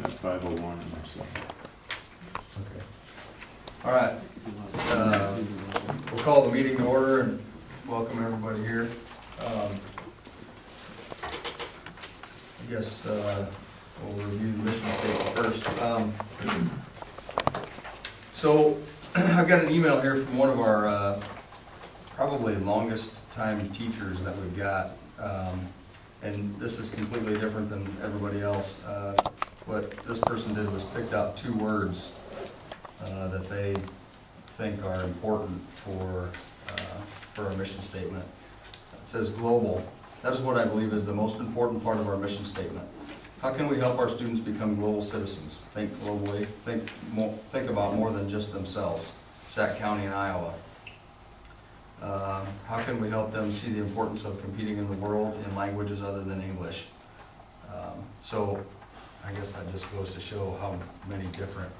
at 5:01 myself. Okay. All right. We'll call the meeting to order and welcome everybody here. I guess we'll review the mission statement first. So I've got an email here from one of our probably longest time teachers that we've got. And this is completely different than everybody else. What this person did was picked out 2 words that they think are important for our mission statement. It says global. That is what I believe is the most important part of our mission statement. How can we help our students become global citizens? Think globally, think about more than just themselves. Sac County and Iowa. How can we help them see the importance of competing in the world in languages other than English? So I guess that just goes to show how many different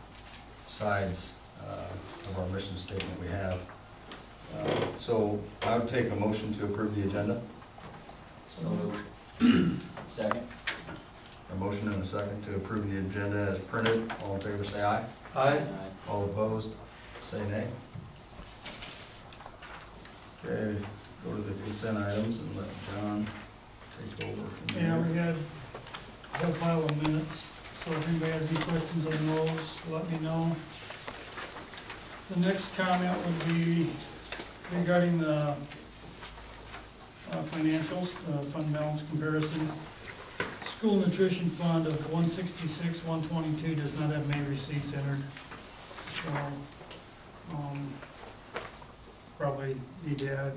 sides of our mission statement we have. So I would take a motion to approve the agenda. Second. A motion and a second to approve the agenda as printed. All in favor say aye. Aye. All opposed say nay. Okay, go to the consent items and let John take over from there. Yeah, we had a whole pile of minutes, so if anybody has any questions on those, let me know. The next comment would be regarding the financials, fund balance comparison. School nutrition fund of $166,122 does not have May receipts entered, so probably need to add.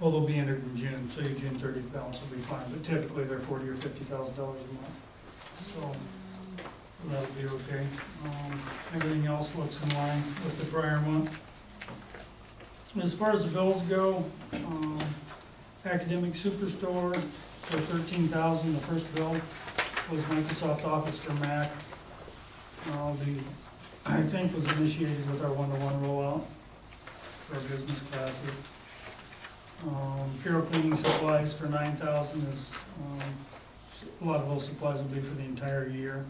Well, they'll be entered in June, so your June 30th balance will be fine, but typically they're $40,000 or $50,000 a month, so that'll be okay. Everything else looks in line with the prior month. As far as the bills go, Academic Superstore for $13,000. The first bill was Microsoft Office for Mac. I think was initiated with our one-to-one rollout for our business classes. Carol cleaning supplies for $9,000 is a lot of those supplies will be for the entire year.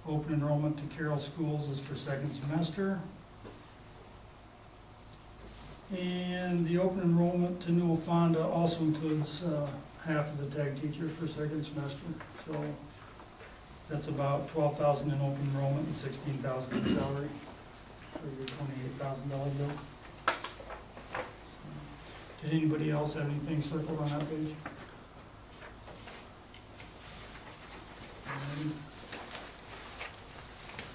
Open enrollment to Carroll Schools is for 2nd semester. And the open enrollment to Newell Fonda also includes half of the tag teacher for 2nd semester. So that's about $12,000 in open enrollment and $16,000 in salary for your $28,000 bill. Did anybody else have anything circled on that page?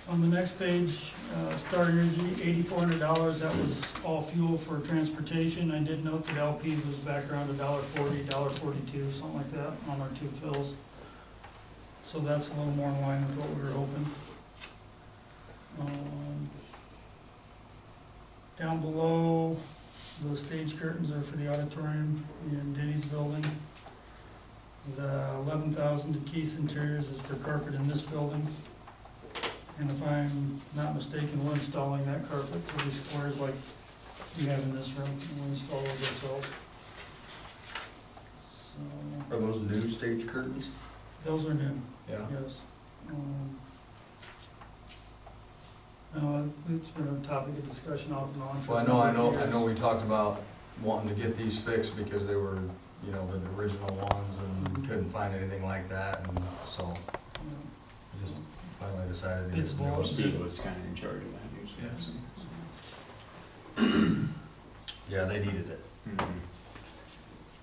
On the next page, Star Energy, $8,400, that was all fuel for transportation. I did note that LP was back around $1.40, $1.42, something like that on our 2 fills. So that's a little more in line with what we were hoping. Down below, the stage curtains are for the auditorium in Denny's building. The $11,000 to Keith's Interiors is for carpet in this building. And if I'm not mistaken, we're installing that carpet to these squares like we have in this room, and we'll install those ourselves. So, Are those new stage curtains? those are new, Yeah. yes. It's been a topic of discussion off and on. for Well, a number of I years. know we talked about wanting to get these fixed because they were, you know, the original ones and we couldn't find anything like that, and so we just finally decided to get It's some new both. ones. Steve was kind of in charge of that usually. Yes. Yeah, they needed it. Mhm.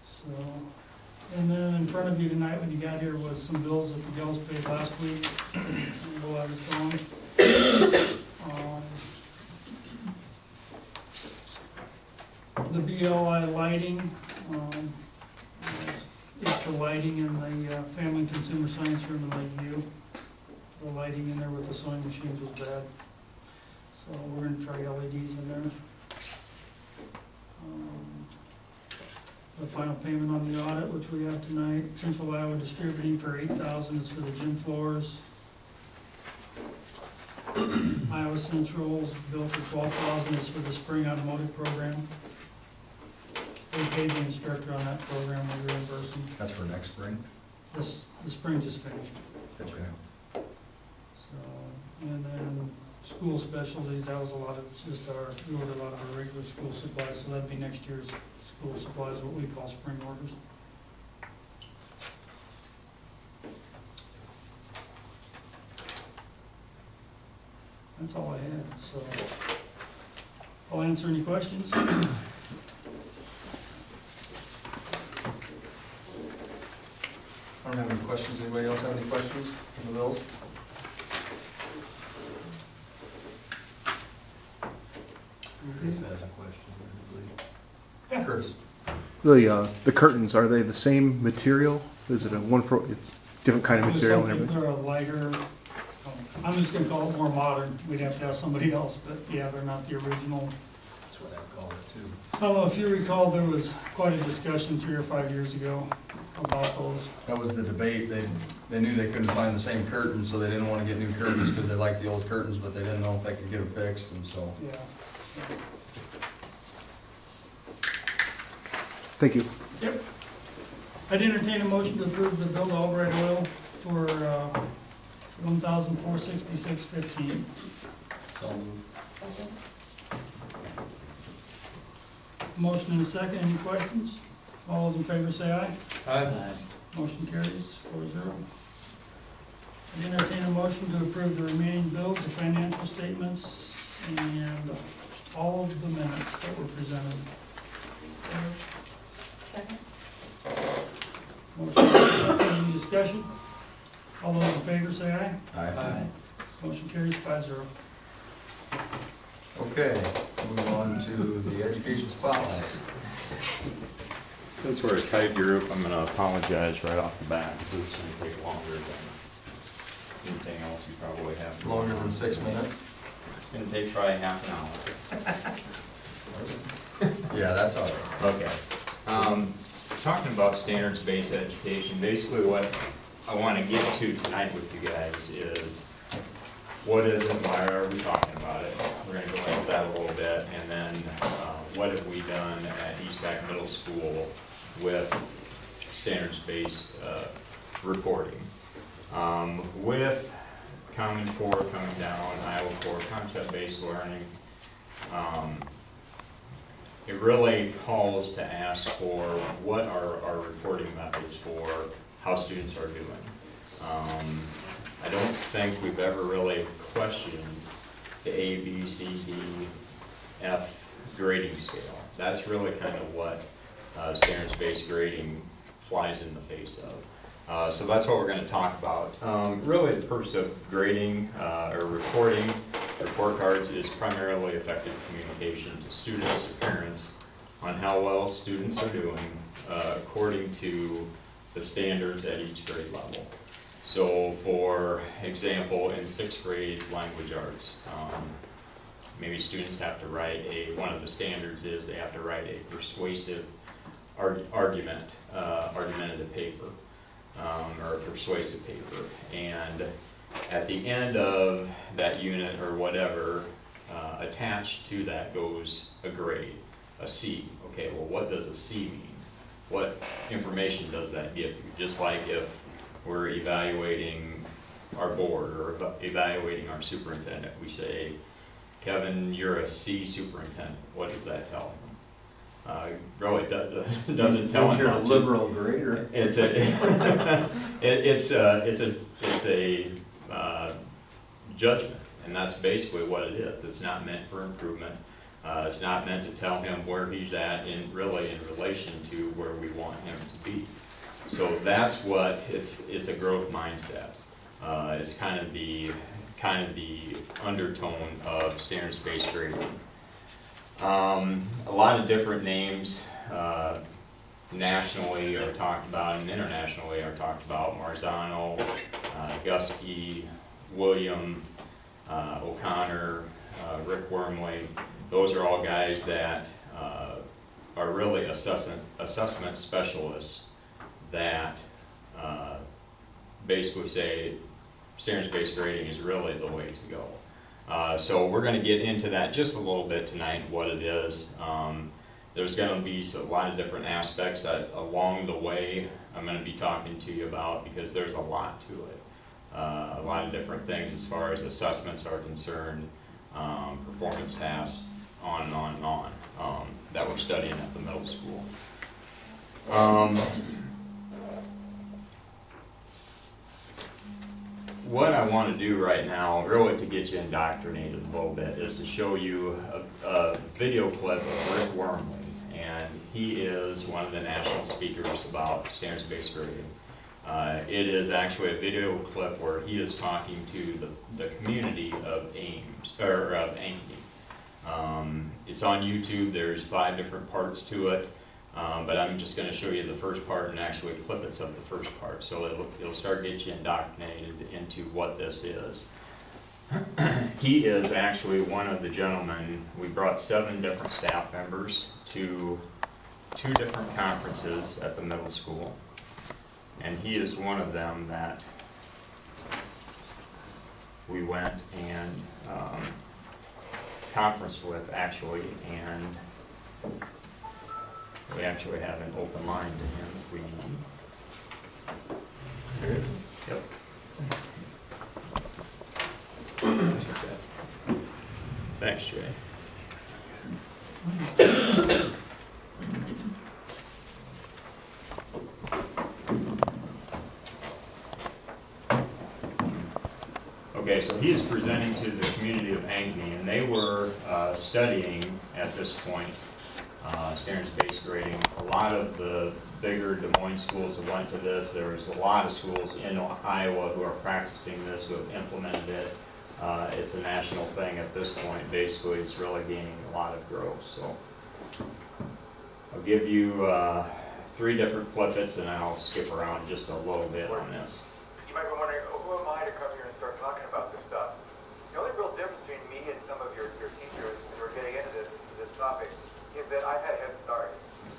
So, and then in front of you tonight when you got here was some bills that the gals paid last week. While I was gone. The BLI lighting, it's the lighting in the Family and Consumer Science room in Lakeview. The lighting in there with the sewing machines was bad. So we're gonna try LEDs in there. The final payment on the audit, which we have tonight, Central Iowa Distributing for $8,000 is for the gym floors. Iowa Central's bill for $12,000 is for the spring automotive program. We paid the instructor on that program, we reimburse him. That's for next spring? The spring just finished. Okay. So, and then school specialties, that was a lot of, just we ordered a lot of our regular school supplies, so that'd be next year's school supplies, what we call spring orders. That's all I had, so I'll answer any questions. I don't have any questions. Anybody else have any questions on the bills? Chris has a question, I believe. Yeah. Chris? The curtains, are they the same material? Is it a one for, it's different kind of material and everything? They're a lighter, I'm just gonna call it more modern, we'd have to ask somebody else, but yeah, they're not the original. That's what I call it too. I don't know if you recall, there was quite a discussion 3 or 5 years ago about those. That was the debate. They knew they couldn't find the same curtains, so they didn't want to get new curtains because they liked the old curtains, but they didn't know if they could get them fixed, and so. Yeah. Thank you. Yep. I'd entertain a motion to approve the bill to Albright Oil for $1,466.15. Second. Motion and a second, any questions? All those in favor say aye. Aye. Motion carries 4-0. I entertain a motion to approve the remaining bills, the financial statements, and all of the minutes that were presented. Second. Motion and a second, any discussion? All those in favor say aye. Aye. Motion carries 5-0. Okay, move on to the education spotlight. Since we're a tight group, I'm gonna apologize right off the bat, because this is gonna take longer than anything else you probably have. Longer than 6 minutes? It's gonna take probably half an hour. Yeah, that's all right. Okay. Talking about standards-based education, basically what I want to get to tonight with you guys is what is it, why are we talking about it? We're going to go into that a little bit, and then what have we done at ESC Middle School with standards-based reporting. With Common Core coming down, Iowa Core concept-based learning, it really calls to ask for what are our reporting methods for how students are doing. I don't think we've ever really questioned the A, B, C, D, F grading scale. That's really kind of what standards-based grading flies in the face of. So that's what we're going to talk about. Really, the purpose of grading or reporting report cards is primarily effective communication to students or parents on how well students are doing according to the standards at each grade level. So for example, in 6th grade language arts, maybe students have to write one of the standards is they have to write a persuasive argumentative paper, or a persuasive paper. And at the end of that unit or whatever, attached to that goes a grade, a C. Okay, well, what does a C mean? What information does that give you? Just like if we're evaluating our board or evaluating our superintendent, we say, Kevin, you're a C superintendent. What does that tell him? Really doesn't tell him. You're a much. liberal grader. It's a judgment, and that's basically what it is. It's not meant for improvement. It's not meant to tell him where he's at in relation to where we want him to be. So that's what it's a growth mindset. It's kind of the undertone of standards-based grading. A lot of different names nationally are talked about and internationally are talked about. Marzano, Gusky, William, O'Connor, Rick Wormley. Those are all guys that are really assessment specialists that basically say standards-based grading is really the way to go. So we're going to get into that just a little bit tonight, what it is. There's going to be a lot of different aspects that along the way I'm going to be talking to you about, because there's a lot to it. a lot of different things as far as assessments are concerned, performance tasks, on and on and on, that we're studying at the middle school. What I want to do right now, really to get you indoctrinated a little bit, is to show you a video clip of Rick Wormley, and he is one of the national speakers about standards-based grading. It is actually a video clip where he is talking to the community of Ames, or of Ankeny. It's on YouTube. There's 5 different parts to it. But I'm just going to show you the first part and actually clippets of the first part. So it'll start getting you indoctrinated into what this is. He is actually one of the gentlemen. We brought 7 different staff members to 2 different conferences at the middle school. And he is one of them that we went and conferenced with, actually, and we actually have an open line to him if we need. There is? Yep. Thanks, Jay. Okay, so he is presenting to the community of Ankeny, and they were studying at this point standards-based grading. A lot of the bigger Des Moines schools that went to this, there's a lot of schools in Iowa who are practicing this, who have implemented it. It's a national thing at this point. Basically, it's really gaining a lot of growth. So I'll give you 3 different clippets, and I'll skip around just a little bit on this. You might be wondering, who am I to come here and start talking about this stuff? The only real difference between me and some of your teachers who are getting into this topic is that I've had a head start.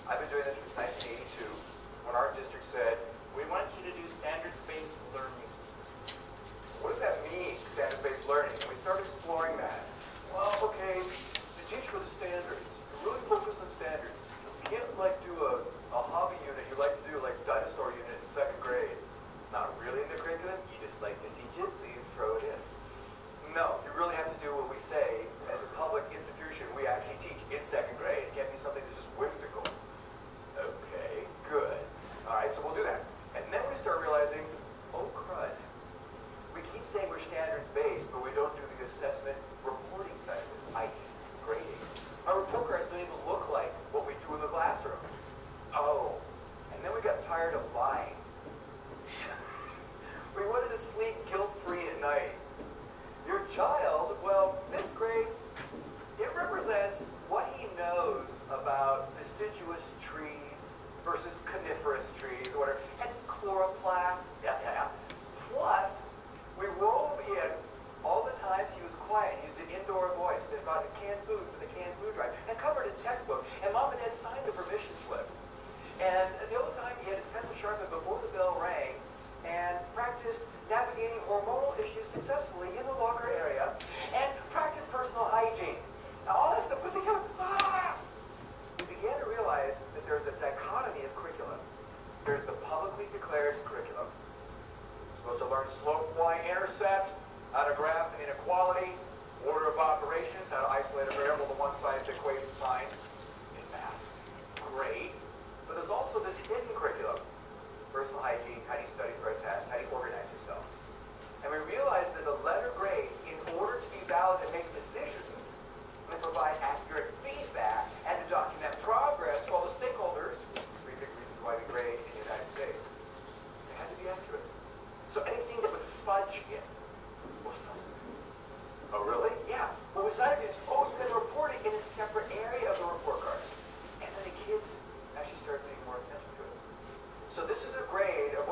I've been doing this since 1982, when our district said, we want you to do standards-based learning. What does that mean, standards-based learning? And we started exploring that. Well, okay, to teach for the standards, to really focus on standards, you can't like do a hobby unit you like to do, like dinosaur unit in 2nd grade. It's not really in the curriculum, you just like to teach it, so you throw it in. No, you really have to do what we say as a public institution. We actually teach in 2nd grade. It can't be something that's just whimsical. Okay, good. All right, so we'll do that. And then we start realizing, oh crud. We keep saying we're standards-based, but we don't do the assessment reporting side of this, i.e. grading. Our report cards don't even look like what we do in the classroom. Oh, and then we got tired of lying. We wanted to sleep guilt-free at night. Your child, well, this grade, it represents what he knows about deciduous trees versus coniferous trees, or whatever, and chloroplasts, yeah. Plus, we wove in all the times he was quiet. He used an indoor voice and got canned food for the canned food drive, and covered his textbook, and Mom and Dad signed the permission slip. And the other time, he had his pencil sharpened before the bell rang, and practiced navigating hormonal issues successfully in the locker area, and practiced personal hygiene. Now, all that stuff put together, we began to realize that there's a dichotomy of curriculum. There's the publicly declared curriculum. You're supposed to learn slope, y, intercept, how to graph an inequality, order of operations, how to isolate a variable to one side of the equation sign in math. Great. But there's also this hidden curriculum. Personal hygiene, how do you study for a test, how do you organize yourself. And we realized that the letter grade, in order to be valid and make decisions, and provide accurate feedback, and to document progress to all the stakeholders, 3 big reasons why we grade in the United States, it had to be accurate. So anything that would fudge it was substantive. Oh, really? Yeah. What we decided is, oh, you can report it in a separate area of the report card. And then the kids actually started paying more attention to it. So this is a grade of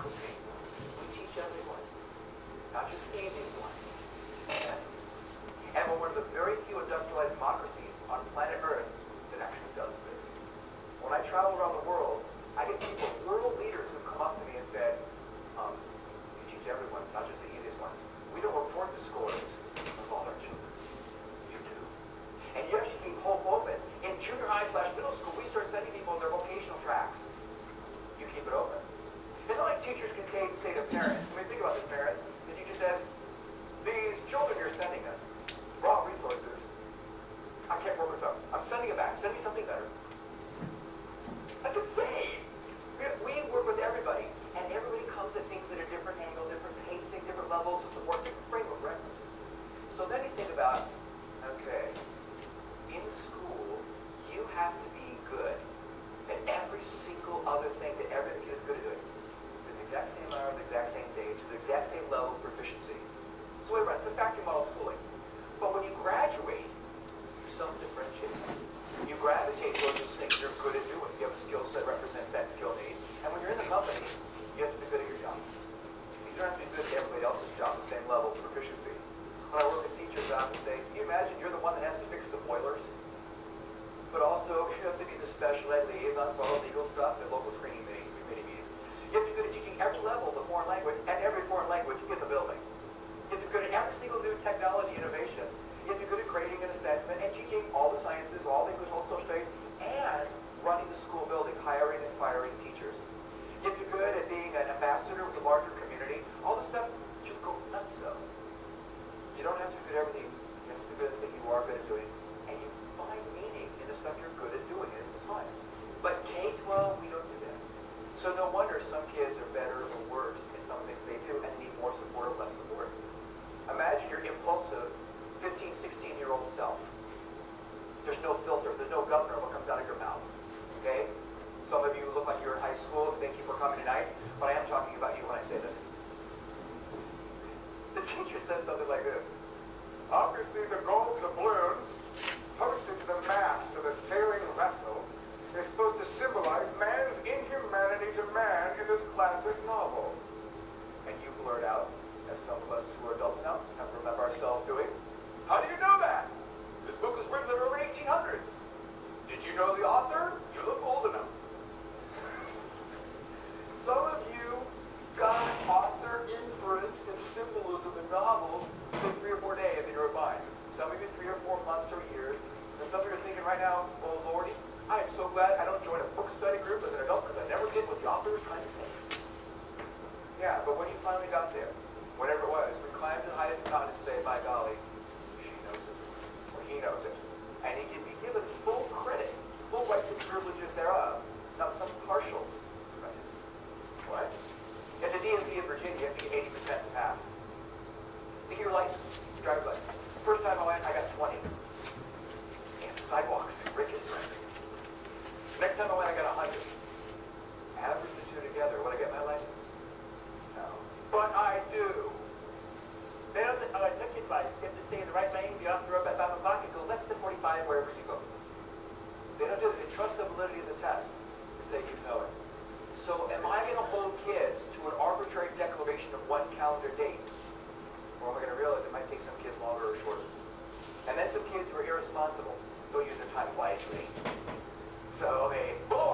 democracy. We teach everyone, not just the easiest ones. And we're one of the very few industrialized democracies on planet Earth that actually does this. When I travel around the world, I get people, world leaders, who come up to me and said, you teach everyone, not just the easiest ones. We don't report the scores of all our children. You do. And you actually keep hope open. In junior high/middle school, we start sending people on their vocational tracks. You keep it open. It's not like teachers can say to parents, I mean, think about this, parents. The teacher says, these children you're sending us, raw resources, I can't work with them. I'm sending it back. Send me something better. That's insane. We work with everybody, and everybody comes at things at a different angle, different pacing, different levels of support, different framework, right? So then you think about, okay, in school, you have to be good at every single other thing that every kid is good at doing. To the exact same hour, the exact same day, to the exact same level of proficiency. So we run the factory model schooling. But when you graduate, you self-differentiate. You gravitate towards those things you're good at doing. You have a skill set that represents that skill need. And when you're in the company, you have to be good at your job. You don't have to be good at everybody else's job at the same level of proficiency. When I work with teachers, I often say, can you imagine you're the one that has to fix the boilers? But also, you have to be the special ed liaison for all the legal stuff at local screening committee meetings. You have to be good at teaching every level of the foreign language and every foreign language in the building. You have to be good at every single new technology innovation. You have to be good at grading and assessment and teaching all the sciences, all the English, all the social studies, and running the school building, hiring and firing teachers. You have to be good at being an ambassador with the larger community. All this stuff just go nuts so. You don't have to be good at everything. You have to be good at the thing you are good at doing. And you find meaning in the stuff you're good at doing, and it's fine. But K-12, we don't do that. So no wonder some kids are better or worse at some things they do and need more support or less support. Imagine your impulsive 15, 16-year-old self. There's no filter. There's no governor of what comes out of your mouth. Okay? Some of you look like you're in high school. Thank you for coming tonight. But I am talking about you when I say this. The teacher says something like this. Obviously, the gold balloon posted to the mast of a sailing vessel is supposed to symbolize man's inhumanity to man in this classic novel. And you blurt out, as some of us who are adults now have to remember ourselves doing, how do you know that? This book was written in the early 1800s. Did you know the author? You look old enough. Some of you got author inference and symbolism in novels in 3 or 4 days and you're fine. Some of you 3 or 4 months or years. And some of you are thinking right now, oh Lordy, I am so glad I don't join a book study group as an adult because I never did what the author was trying to say. Yeah, but when you finally got there, whatever it was, we climbed to the highest mountain and say, by golly, she knows it, or he knows it. And he can be given full credit, full rights and privileges thereof, not some partial credit. What? At the DMV in Virginia, you have to get 80% to pass. To get your license, your driver's license. First time I went, I got 20. Scan the sidewalks, rickets. Next time I went, I got 100. Average the two together. Would I get my license? No. But I do. There's a ticket light. You have to stay in the right lane, be off the road by 5 o'clock, and go less than 45 wherever you go. They don't do it. They trust the validity of the test to say you know it. So am I going to hold kids to an arbitrary declaration of one calendar date? Or am I going to realize it might take some kids longer or shorter? And then some kids who are irresponsible don't use their time wisely. So they blow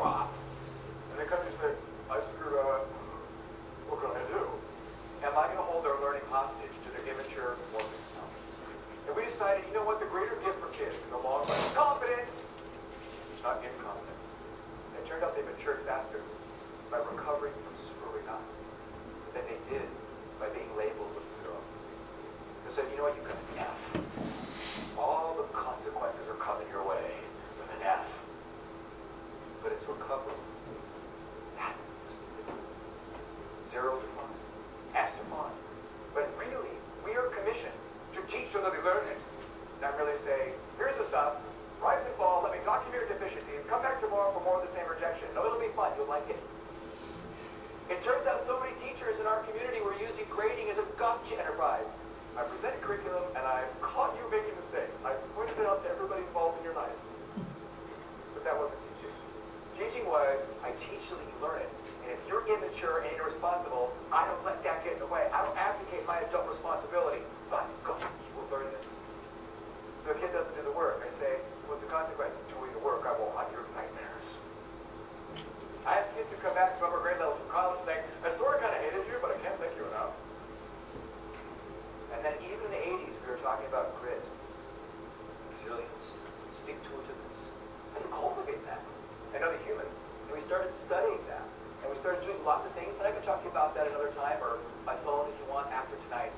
time or my phone if you want after tonight.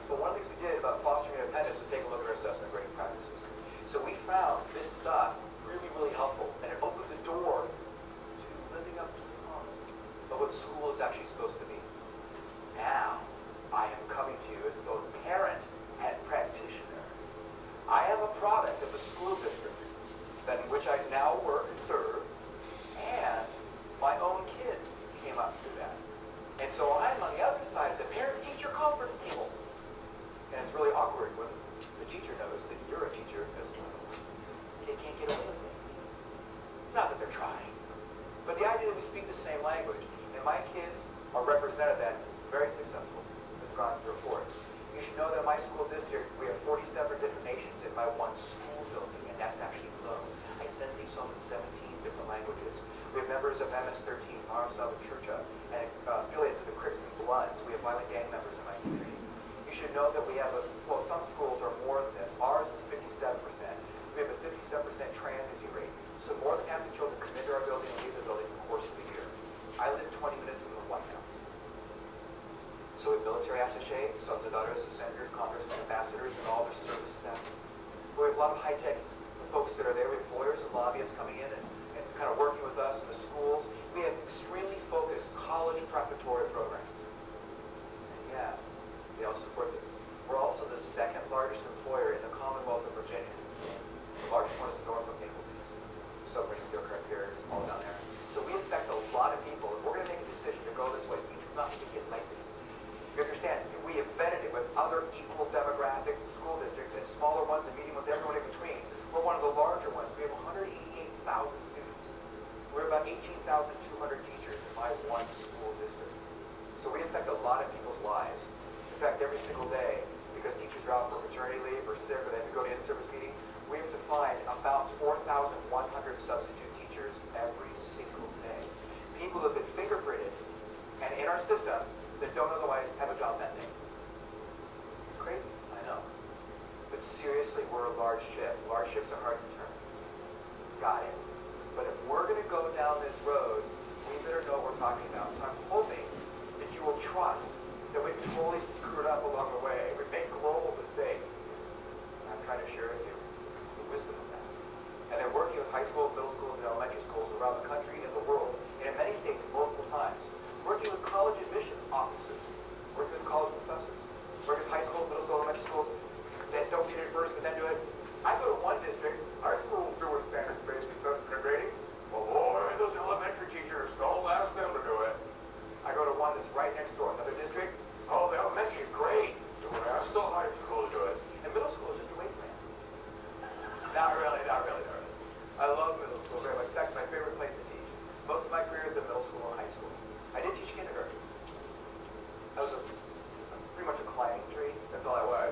But one of the things we did about fostering independence was take a look at our assessment grading practices. So we found this stuff really, really helpful, and it opened the door to living up to the promise of what school is actually supposed to be. Now, I am coming to you as both parent and practitioner. I am a product of the school district that in which I now work and serve, and my own kids came up through that. And so I'm on the other side of the parent-teacher conference table. And it's really awkward when the teacher knows that you're a teacher as well. They can't get away with it. Not that they're trying. But the idea that we speak the same language, and my kids are represented that very successful, has gone through reports. You should know that in my school district, we have 47 different nations in my one school building, and that's actually low. I send things home in 17 different languages. We have members of MS-13, Mara Southern Church, and affiliates of the Crips and Bloods. We have violent gang members in my community. You should know that we have well, some schools are more than this. Ours is 57%. We have a 57% transiency rate. So more than half the children come into our building and leave the building in the course of the year. I live 20 minutes from the White House. So we have military attaché, sons and daughters of senators, congressmen, ambassadors, and all their service staff. We have a lot of high-tech folks that are there. We have lawyers and lobbyists coming in and kind of working with us in the schools. We have extremely focused college preparatory programs. And yeah, they all support this. We're also the second largest employer in the Commonwealth of Virginia. The largest one is Norfolk Naval Base. Submarine Steel Correct here, all down there. So we affect a lot of people. If we're going to make a decision to go this way, we do not take it lightly. You understand, we have vetted it with other equal demographic school districts and smaller ones and medium ones, everyone in between. We're one of the larger ones. We have 188,000 students. We're about 18,200 teachers in my one school district. So we affect a lot of people's lives. In fact, every single day, because teachers are out for maternity leave or sick or they have to go to in-service meeting, we have to find about 4,100 substitute teachers every single day. People who have been fingerprinted and in our system that don't otherwise have a job that day. It's crazy, I know. But seriously, we're a large ship. Large ships are hard to turn. Got it. But if we're going to go down this road, we better know what we're talking about. So I'm hoping that you will trust that we've totally screwed up along the way. We've made global mistakes. And I'm trying to share with you the wisdom of that. And they're working with high schools, middle schools, and elementary schools around the country and the world, and in many states multiple times. Working with college admissions officers, working with college professors, working with high schools, middle schools, elementary schools that don't get it first but then do it. I go to one district, our school doing standards-based assessment and grading. Well, boy, those elementary teachers, don't ask them to do it. I go to one that's right next door, another district. Oh, the elementary is great. Don't ask the high school to do it. And middle school is just a waste man. Not really, not really, not really. I love middle school very much. In fact, my favorite place to teach. Most of my career has been middle school and high school. I did teach kindergarten. I was pretty much a climbing tree. That's all I was.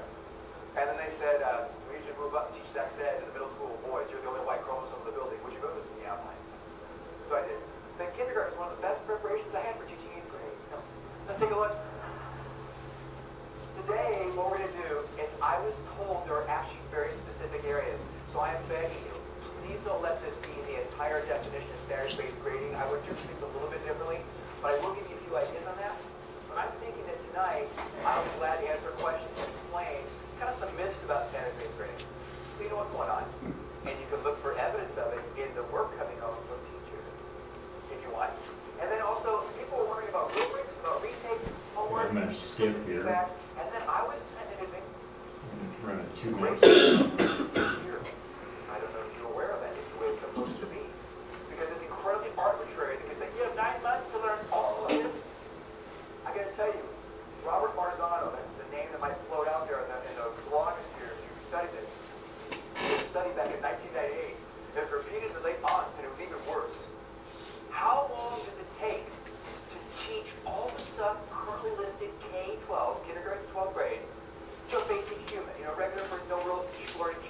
And then they said, we need you to move up and teach sex ed in the middle school. Boys, you're the only white chromosome in the building. Would you go to this? Yeah, fine. So I did. Then kindergarten is one of the best preparations I had for teaching 8th grade. Let's take a look. Today, what we're going to do is I was told there are actually very specific areas. So I am begging you, please don't let this be the entire definition of standards-based grading. I would do things a little bit differently, but I will give you a few ideas on that. But I'm thinking that tonight, I'll be glad to answer questions and explain kind of some myths about standards-based grading. So you know what's going on. And you can look for evidence of it in the work coming home from teachers, if you want. And then also, people were wondering about rubrics, about retakes, homework, I'm gonna skip here. feedback. And then I was sending it Run at 2 minutes. here. I don't know if you're aware of that. It's the way it's supposed to be. Because it's incredibly arbitrary. They can say, you have 9 months to learn all of this. I gotta tell you, Robert Marzano, that's the name that might float out there in the blogosphere if you study this. It was studied back in 1998. It was repeated in the late aughts, and it was even worse. How long does it take to teach all the stuff currently listed K-12, kindergarten to 12th grade, to a basic human? You know, regular person, no real learning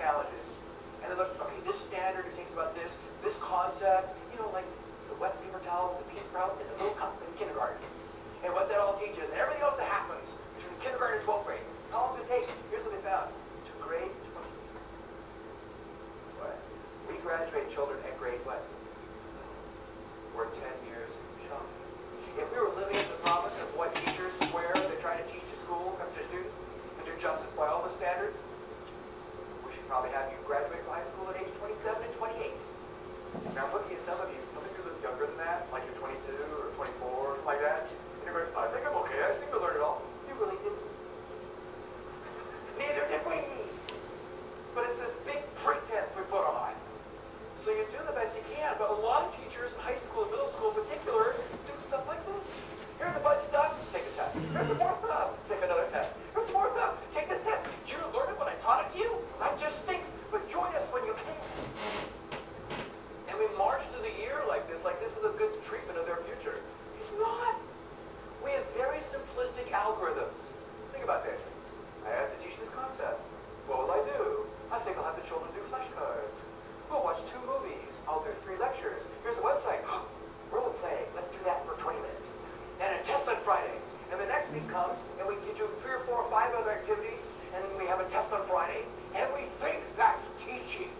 comes, and we do 3 or 4 or 5 other activities, and then we have a test on Friday, and we think that's teaching.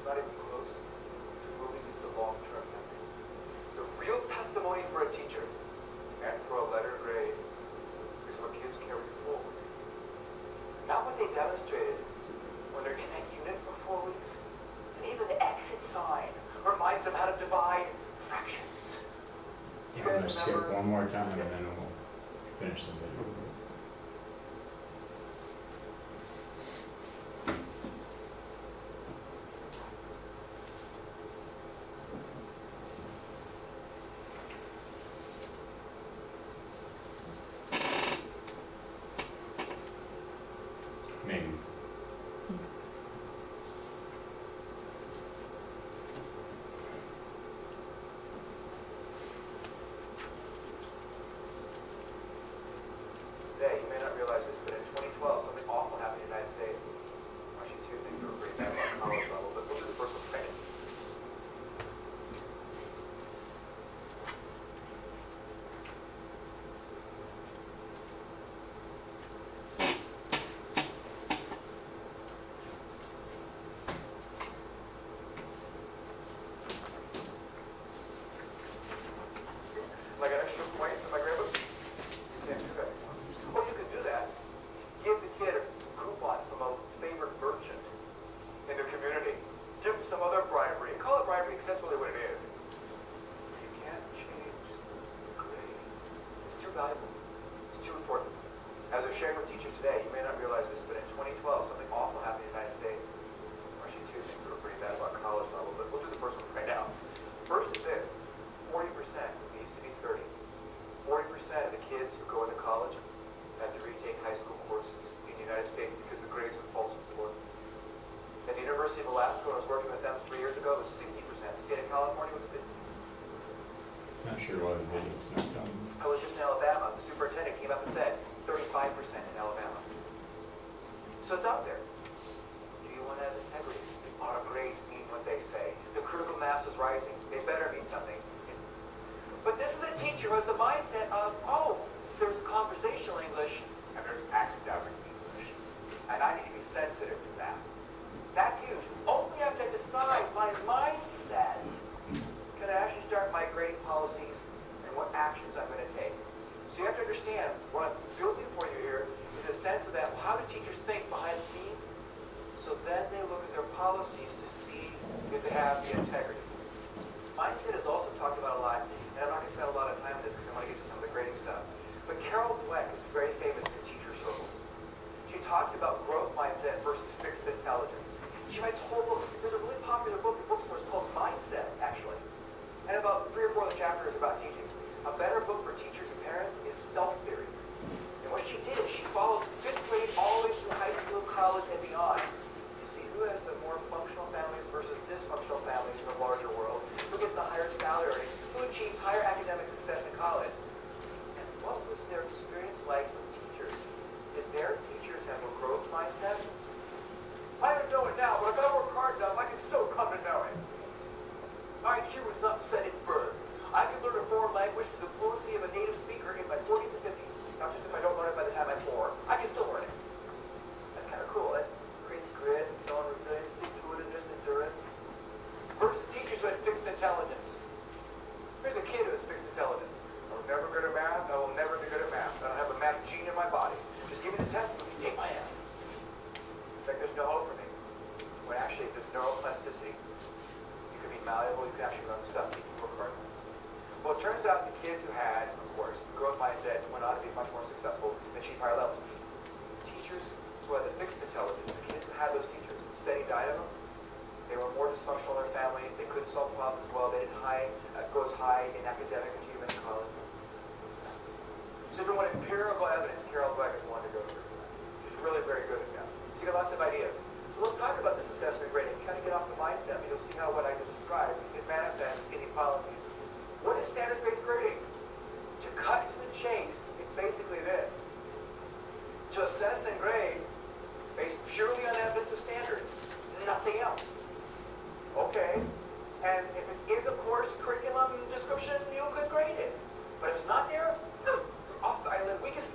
Not even close to moving this to long-term memory. The real testimony for a teacher and for a letter grade is what kids carry forward. Not what they demonstrated when they're in that unit for 4 weeks. And even the exit sign reminds them how to divide fractions. You I'm guys gonna skip remember? one more time and then we'll finish the video. Maybe. Today, you may not realize this, but in 2012, something awful happened in the United States. Actually, 2 things that were pretty bad on college level, but we'll do the first one second. Am I got extra points in my grade book? You can't do that. Oh, you can do that. Give the kid a coupon from a favorite merchant in their community. Give them some other bribery. Call it bribery because that's really what it is. You can't change the grade. It's too valuable. It's too important. As I shared with teachers today, you may not realize this, but in 2012, something awful happened in the United States. Actually, 2 things that were pretty bad about college level, but we'll do the first one right now. First is this. 40%, it used to be 30. 40% of the kids who go into college have to retake high school courses in the United States because the grades are false importance. At the University of Alaska, when I was working with them 3 years ago, it was 60%. The state of California was 50%. Not sure why the video's not done. I was just in Alabama. The superintendent came up and said 35% in Alabama. So it's out there. Do you want to have integrity? Our grades mean what they say. The critical mass is rising. They better mean something. But this is a teacher who has the mindset of, oh, there's conversational English and there's academic English. And I need to be sensitive to that. That's huge. Only after I decide my mindset can I actually start my grading policies and what actions I'm going to take. So you have to understand, what I'm building for you here is a sense of that, how do teachers think behind the scenes? So then they look at their policies to see if they have the integrity. Mindset is also talked about a lot, and I'm not going to spend a lot of time on this because I want to get to some of the grading stuff. But Carol Dweck is very famous in teacher circles. She talks about growth mindset versus fixed intelligence. She writes whole books. There's a really popular book in bookstores called Mindset, actually. And about 3 or 4 of the chapters about teaching. A better book for teachers and parents is Self-Theory. And what she did is she follows 5th grade all the way through high school, college, and beyond to see who has the more functional families versus dysfunctional families in the larger world, who gets the higher salary earnings, who achieves higher academic success in college. And what was their experience like with teachers? Did their teachers have a growth mindset? I don't know it now, but if I work hard enough, I can still come to know it. IQ was not set at birth. I can learn a foreign language to the fluency of a native speaker in my 40s and 50s. Not just if I don't learn it by the time I'm 4. I can still learn it. That's kind of cool. It creates grit, and so on, resilience, stick-to-itiveness, endurance. Versus teachers who had fixed intelligence. Here's a kid who has fixed intelligence. I'm never good at math. I will never be good at math. I don't have a math gene in my body. Just give me the test, and you take my F. In fact, there's no hope for me. When actually, if there's neuroplasticity, you can be malleable, you can actually learn stuff, you can work hard. Well, it turns out the kids who had, of course, the growth mindset went on to be much more successful and achieve higher levels. Teachers who had the fixed intelligence, the kids who had those teachers, the steady diet of them, they were more dysfunctional in their families, they couldn't solve problems as well, they didn't go as high in academic achievement in college. So if you want empirical evidence, Carol Dweck is the one to go through. She's really very good at that. So you got lots of ideas. So let's talk about this assessment grading. Kind of get off the mindset, and you'll see how what I just described is manifest in these policies. What is standards-based grading? To cut to the chase, it's basically this. To assess and grade based purely on evidence of standards, nothing else. Okay, and if it's in the course curriculum description, you could grade it. But if it's not there, you're off the island weakest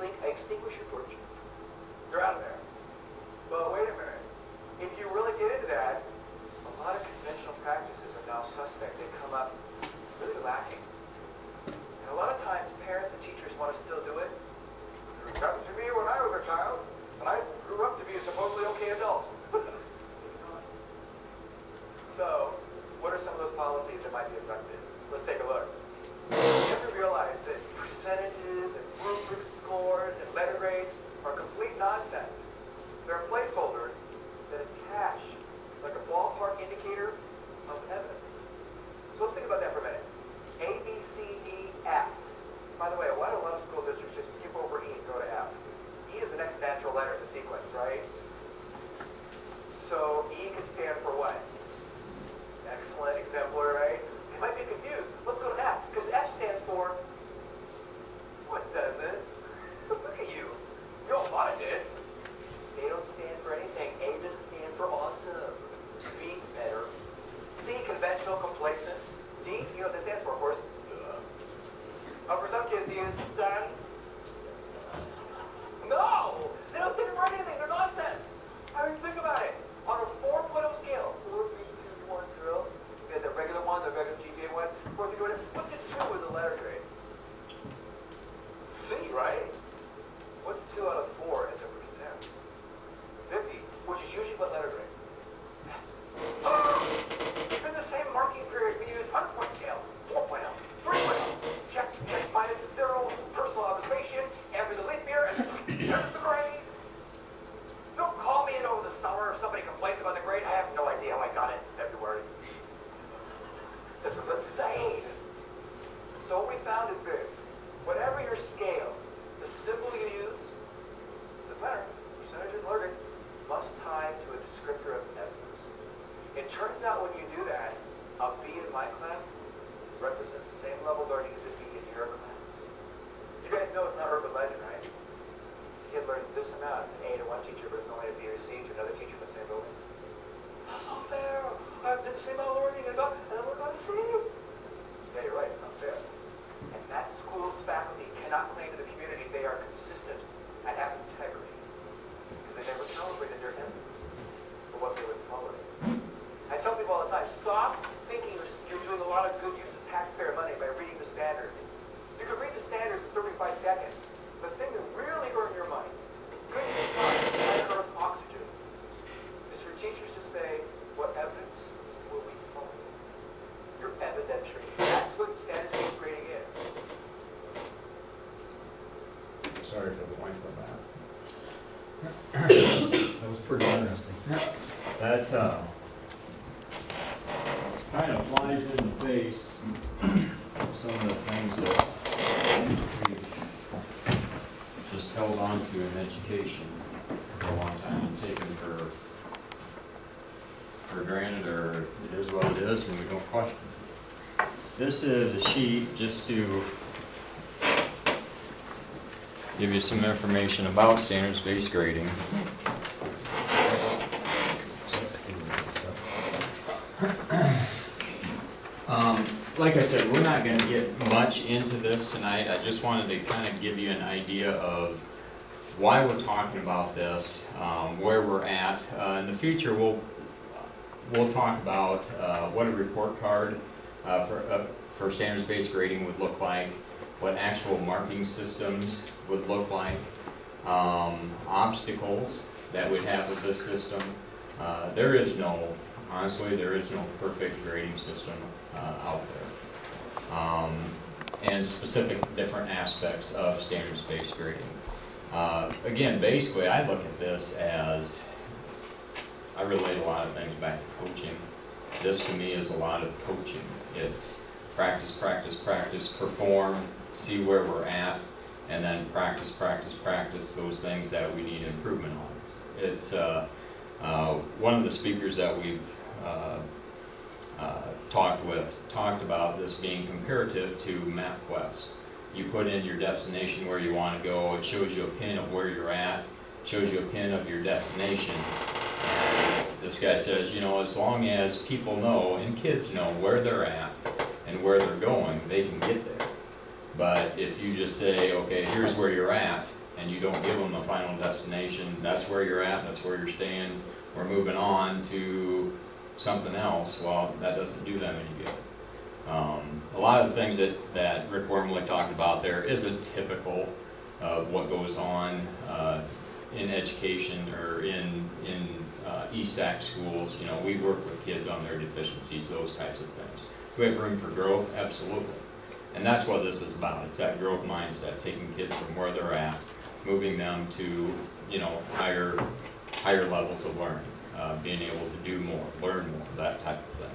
it's an A to one teacher, but it's only a B or C to another teacher in the same building. That's not fair. I did the same amount of learning and I learned how to see you. Yeah, you're right, it's not fair. And that school's faculty cannot claim to the community they are consistent and have integrity because they never calibrated their evidence for what they would tolerate. I tell people all the time, stop thinking you're doing a lot of good use of taxpayer money by reading the standards. You can read the standards in 35 seconds. The thing that really earned your money, good use of time, planet Earth's oxygen, is for teachers to say, what evidence will we follow? Your evidentiary. That's what standards-based grading is. Sorry for the length of that. That was pretty interesting. That kind of flies in the face of some of the things that we've just held on to in education for a long time and taken for granted, or it is what it is and we don't question it. This is a sheet just to give you some information about standards-based grading. Like I said, we're not going to get much into this tonight. I just wanted to kind of give you an idea of why we're talking about this, where we're at. In the future, we'll talk about what a report card for standards-based grading would look like, what actual marking systems would look like, obstacles that we'd have with this system. Honestly, there is no perfect grading system out there. And specific different aspects of standards-based grading. Again, basically, I look at this as, I relate a lot of things back to coaching. This to me is a lot of coaching. It's practice, practice, practice, perform, see where we're at, and then practice, practice, practice those things that we need improvement on. It's one of the speakers that we've talked about this being comparative to MapQuest. You put in your destination where you want to go, it shows you a pin of where you're at, shows you a pin of your destination. And this guy says, you know, as long as people know and kids know where they're at and where they're going, they can get there. But if you just say, okay, here's where you're at, and you don't give them a final destination, that's where you're at, that's where you're staying, we're moving on to something else, well, that doesn't do them any good. A lot of the things that Rick Wormley talked about there isn't typical of what goes on in education or in ESAC schools. You know, we work with kids on their deficiencies, those types of things. Do we have room for growth? Absolutely. And that's what this is about. It's that growth mindset, taking kids from where they're at, moving them to, you know, higher levels of learning, being able to do more, learn more, that type of thing.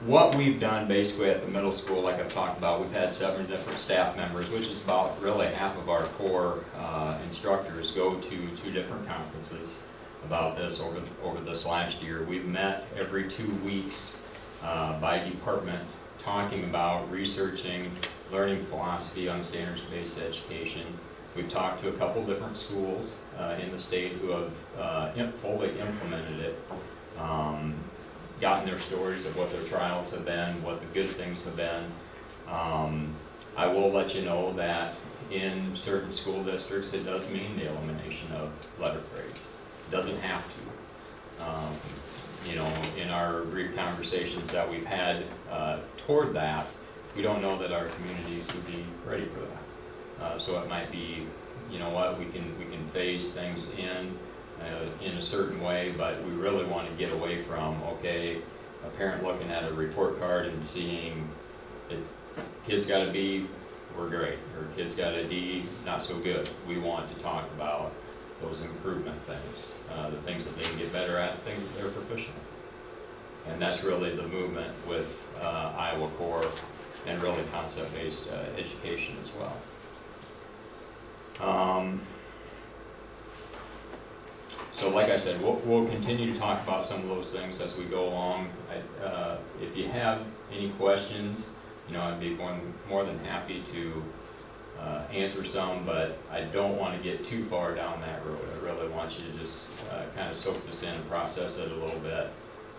What we've done basically at the middle school, like I've talked about, we've had 7 different staff members, which is about really half of our core instructors go to 2 different conferences about this over this last year. We've met every 2 weeks by department, talking about researching learning philosophy on standards-based education. We've talked to a couple different schools in the state who have fully implemented it, gotten their stories of what their trials have been, what the good things have been. I will let you know that in certain school districts it does mean the elimination of letter grades. It doesn't have to. You know, in our brief conversations that we've had toward that, we don't know that our communities would be ready for that. So it might be, you know what, we can phase things in a certain way, but we really want to get away from, okay, a parent looking at a report card and seeing it's kids got a B, we're great, or kids got a D, not so good. We want to talk about those improvement things, the things that they can get better at, things that they're proficient in. And that's really the movement with Iowa Core and really concept-based education as well. So like I said, we'll continue to talk about some of those things as we go along. If you have any questions, you know, I'd be more than happy to answer some, but I don't want to get too far down that road. I really want you to just kind of soak this in and process it a little bit,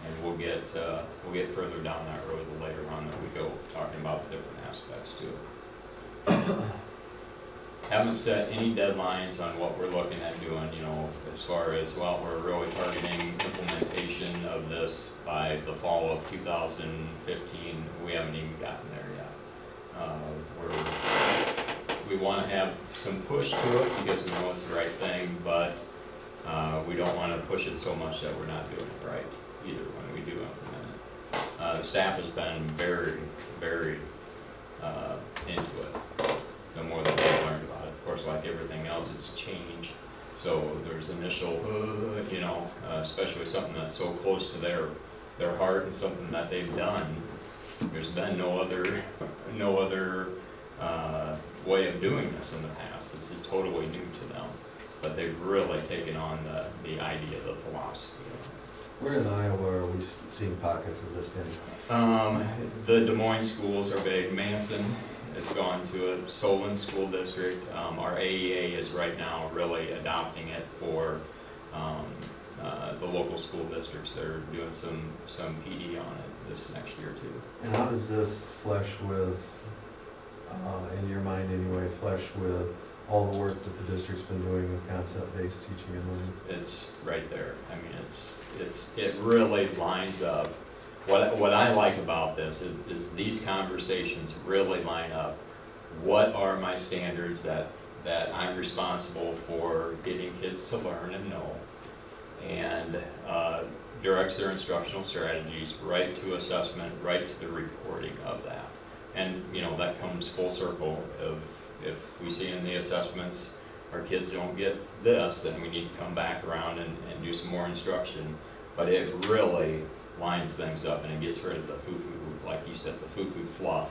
and we'll get further down that road later on that we go, talking about the different aspects to it. Haven't set any deadlines on what we're looking at doing, you know, as far as, well, we're really targeting implementation of this by the fall of 2015. We haven't even gotten there yet. We want to have some push to it because we know it's the right thing, but we don't want to push it so much that we're not doing it right either when we do implement it. The staff has been very, very into it. No more than we've learned about it. Of course, like everything else, it's change. So there's initial, you know, especially something that's so close to their heart and something that they've done. There's been no other way of doing this in the past. This is totally new to them, but they've really taken on the idea, the philosophy. Where in Iowa are we seeing pockets of this in? The Des Moines schools are big. Manson has gone to it. Solon School District. Our AEA is right now really adopting it for the local school districts. They're doing some PD on it this next year too. And how does this flesh with, in your mind anyway, flesh with all the work that the district's been doing with concept-based teaching and learning? It's right there. I mean, it really lines up. What I like about this is these conversations really line up. What are my standards that I'm responsible for getting kids to learn and know, and directs their instructional strategies right to assessment, right to the reporting of that. And you know, that comes full circle of, if we see in the assessments our kids don't get this, then we need to come back around and do some more instruction. But it really lines things up, and it gets rid of the foo-foo, like you said, the foo-foo fluff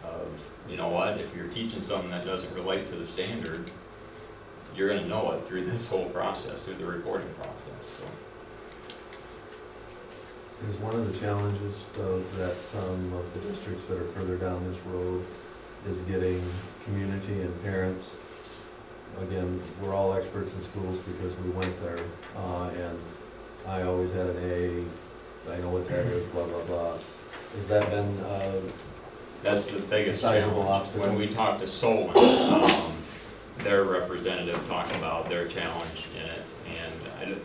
of, you know what, if you're teaching something that doesn't relate to the standard, you're going to know it through this whole process, through the reporting process. So. Is one of the challenges, though, that some of the districts that are further down this road is getting community and parents. Again, we're all experts in schools because we went there, and I always had an A, I know what that is, blah, blah, blah. Has that been that's the biggest sizable challenge. obstacle? When we talked to Solon, their representative talked about their challenge in it, and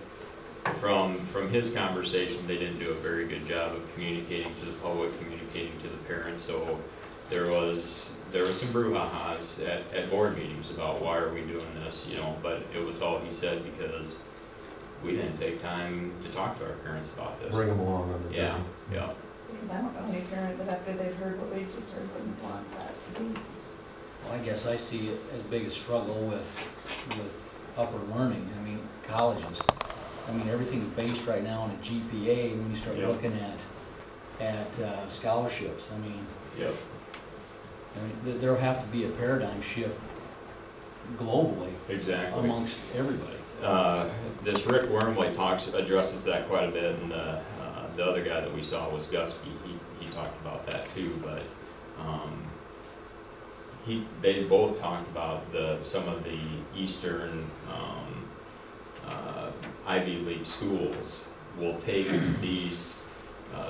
from his conversation, they didn't do a very good job of communicating to the public, communicating to the parents. So there was some brouhahas at board meetings about why are we doing this, you know. But it was all he said because we didn't take time to talk to our parents about this. Bring them along on the Yeah, journey. yeah. Because I don't know any parent that after they've heard what we just heard wouldn't want that to be. Well, I guess I see it as big a struggle with upper learning. I mean, colleges. I mean, everything's based right now on a GPA when you start Yep. looking at scholarships. I mean, Yep. there'll have to be a paradigm shift globally Exactly. amongst everybody. This Rick Wormley addresses that quite a bit, and the other guy that we saw was Gusky. He talked about that too, but they both talked about some of the Eastern Ivy League schools will take these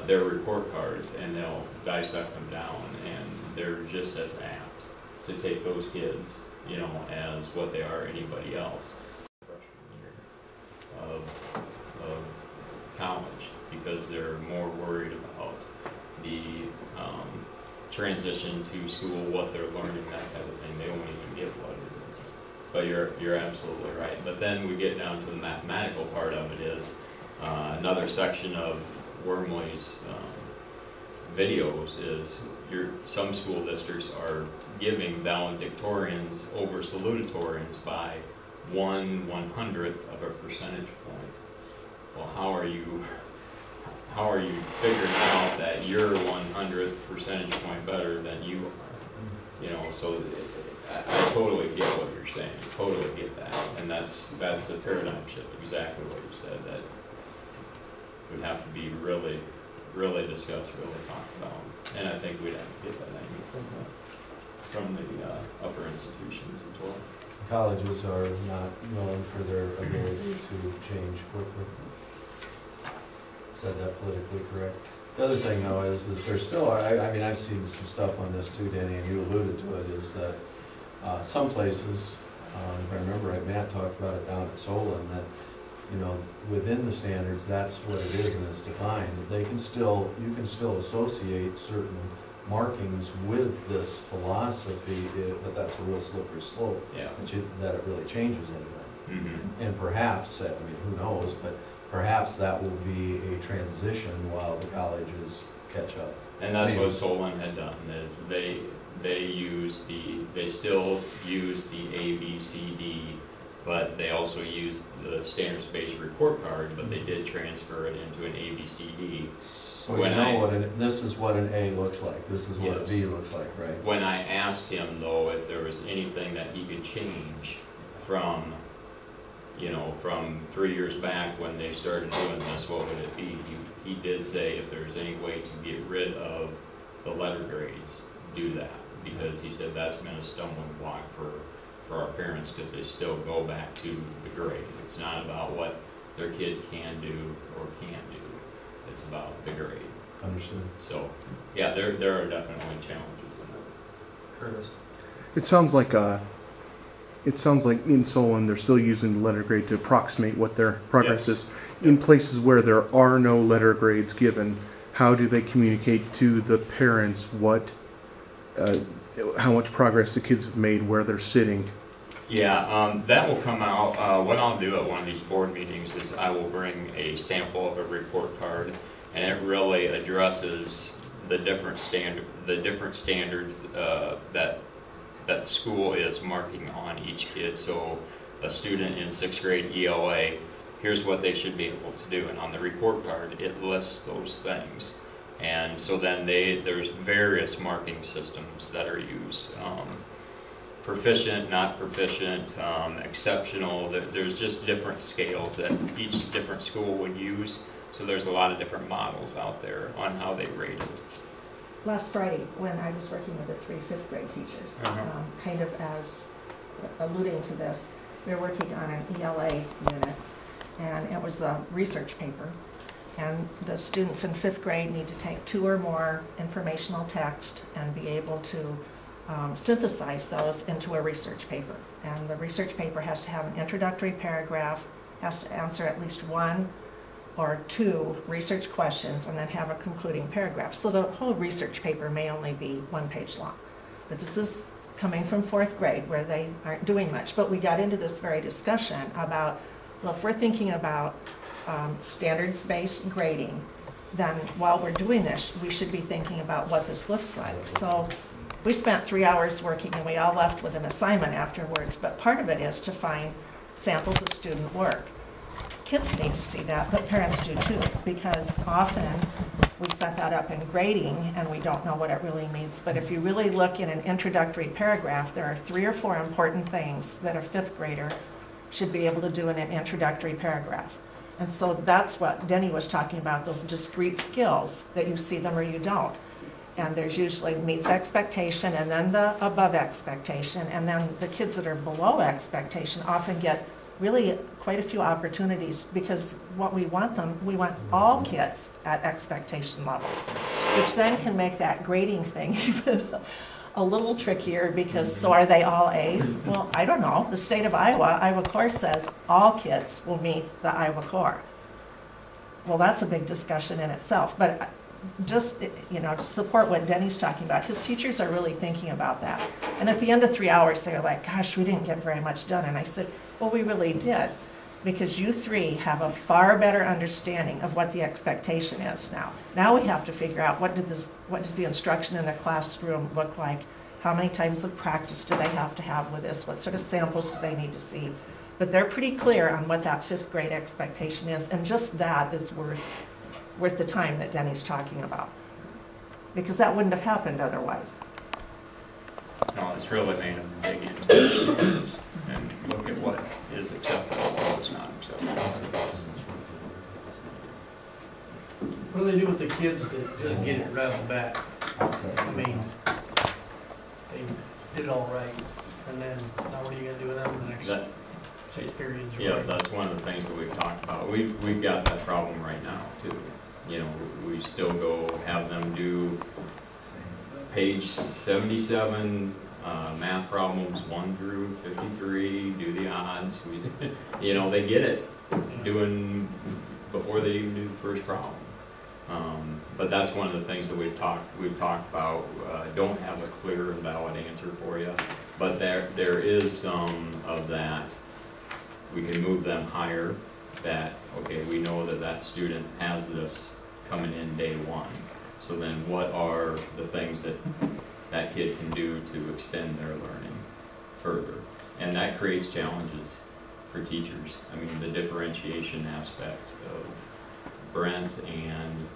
their report cards and they'll dissect them down, and they're just as apt to take those kids, you know, as what they are anybody else. Freshman year of college, because they're more worried about the transition to school, what they're learning, that type of thing. They won't even get what it is. But you're absolutely right. But then we get down to the mathematical part of it is another section of Wormley's videos is some school districts are giving valedictorians over salutatorians by 1/100th of a percentage point. Well, how are you figuring out that you're 100th percentage point better than you are? You know, so I totally get what you're saying. Totally get that, and that's a paradigm shift. Exactly what you said. That would have to be really, really discussed, really talked about, and I think we'd have to get that from the upper institutions. colleges are not known for their ability to change quickly. Said that politically correct. The other thing though is there's still, I mean, I've seen some stuff on this too, Danny, and you alluded to it, is that some places, if I remember right, Matt talked about it down at Solon, that, you know, within the standards, that's what it is and it's defined. They can still, you can still associate certain markings with this philosophy, but that's a real slippery slope. Yeah. That it really changes anything. Mm-hmm. And perhaps, I mean, who knows, but perhaps that will be a transition while the colleges catch up. And that's what Solon had done, is they still use the A, B, C, D, but they also used the standards-based report card, but they did transfer it into an A, B, C, D. So you know this is what an A looks like, this is what a B looks like, right? When I asked him though if there was anything that he could change from, you know, from 3 years back when they started doing this, what would it be? He did say if there's any way to get rid of the letter grades, do that. Because he said that's been a stumbling block for our parents, because they still go back to the grade. It's not about what their kid can do or can't do. It's about the grade. Understood. So, yeah, there are definitely challenges in that. Curtis? It sounds like in Solon they're still using the letter grade to approximate what their progress Yes. is. In places where there are no letter grades given, how do they communicate to the parents what, how much progress the kids have made, where they're sitting? Yeah, that will come out. What I'll do at one of these board meetings is I will bring a sample of a report card, and it really addresses the different standards that the school is marking on each kid. So a student in 6th grade ELA, here's what they should be able to do, and on the report card it lists those things. And so then there's various marking systems that are used. Proficient, not proficient, exceptional. There's just different scales that each different school would use. So there's a lot of different models out there on how they rate it. Last Friday, when I was working with the 3 5th grade teachers, kind of as alluding to this, we were working on an ELA unit, and it was the research paper. And the students in 5th grade need to take 2 or more informational text and be able to synthesize those into a research paper. And the research paper has to have an introductory paragraph, has to answer at least 1 or 2 research questions, and then have a concluding paragraph. So the whole research paper may only be 1 page long. But this is coming from 4th grade where they aren't doing much. But we got into this very discussion about, well, if we're thinking about standards-based grading, then while we're doing this, we should be thinking about what this looks like. So we spent 3 hours working, and we all left with an assignment afterwards, but part of it is to find samples of student work. Kids need to see that, but parents do too, because often we set that up in grading and we don't know what it really means. But if you really look in an introductory paragraph, there are 3 or 4 important things that a 5th grader should be able to do in an introductory paragraph. And so that's what Denny was talking about, those discrete skills that you see them or you don't. And there's usually meets expectation, and then the above expectation, and then the kids that are below expectation often get really quite a few opportunities, because what we want all kids at expectation level, which then can make that grading thing even a little trickier, because so are they all A's? Well, I don't know. The state of Iowa Core says all kids will meet the Iowa Core. Well, that's a big discussion in itself, but just, you know, to support what Denny's talking about, because teachers are really thinking about that. And at the end of 3 hours, they're like, gosh, we didn't get very much done. And I said, well, we really did, because you 3 have a far better understanding of what the expectation is now. Now we have to figure out what does the instruction in the classroom look like? How many times of practice do they have to have with this? What sort of samples do they need to see? But they're pretty clear on what that 5th grade expectation is, and just that is worth the time that Denny's talking about, because that wouldn't have happened otherwise. No, it's really made them dig into the standards and look at what is acceptable and what's not acceptable. What do they do with the kids that just get it right off the bat? I mean, they did all right, and then now what are you gonna do with them the 6 periods. Yeah, that's one of the things that we've talked about. We've got that problem right now too. You know, we still go have them do page 77, math problems 1 through 53, do the odds. You know, they get it doing before they even do the first problem. But that's one of the things that we've talked about. Don't have a clear and valid answer for you, but there is some of that. We can move them higher. That okay, we know that student has this coming in day 1. So then, what are the things that kid can do to extend their learning further? And that creates challenges for teachers. I mean, the differentiation aspect of Brent and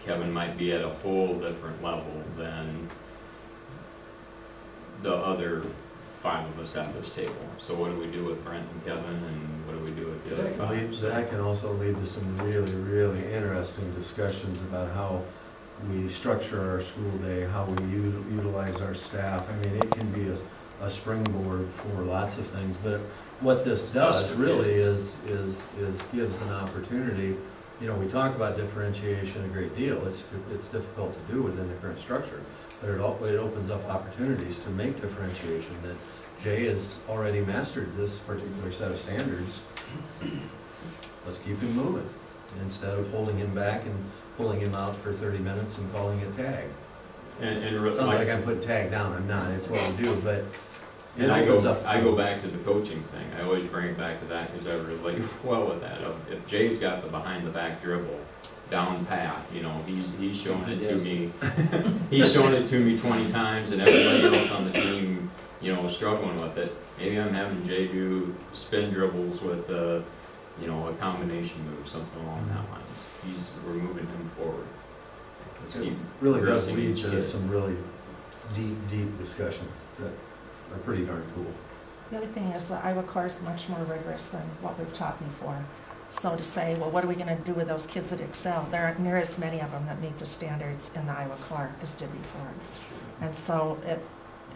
Kevin might be at a whole different level than the other 5 of us at this table. So what do we do with Brent and Kevin, and what do we do with the other 5? That can also lead to some really, really interesting discussions about how we structure our school day, how we utilize our staff. I mean, it can be a springboard for lots of things, but what this does really is gives an opportunity. You know, we talk about differentiation a great deal. It's difficult to do within the current structure, but it opens up opportunities to make differentiation. That Jay has already mastered this particular set of standards. Let's keep him moving instead of holding him back and pulling him out for 30 minutes and calling it tag. Sounds like I'm putting tag down. I'm not. It's what we do, but and I go back to the coaching thing. I always bring it back to that because I relate well with that. If Jay's got the behind the back dribble down pat, you know, he's shown it to me. He's shown it to me 20 times, and everybody else on the team, you know, struggling with it. Maybe I'm having Jay do spin dribbles with, you know, a combination move, something along that lines. We're moving him forward. Let's keep really does progressing lead each to kid. some really deep discussions that are pretty darn cool. The other thing is the Iowa core is much more rigorous than what we've taught before. So to say, well, what are we going to do with those kids that excel? There aren't near as many of them that meet the standards in the Iowa core as did before. And so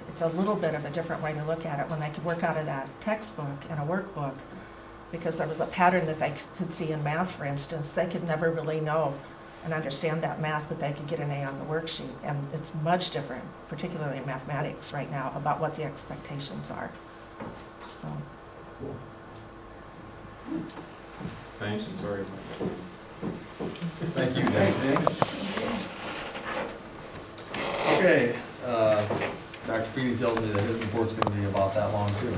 it's a little bit of a different way to look at it when they could work out of that textbook and a workbook, because there was a pattern that they could see in math, for instance. They could never really know and understand that math, but they could get an A on the worksheet. And it's much different, particularly in mathematics right now, about what the expectations are. So. Cool. Thanks, and sorry. Thank you, guys. Okay, Dr. Feeney tells me that his report's gonna be about that long too.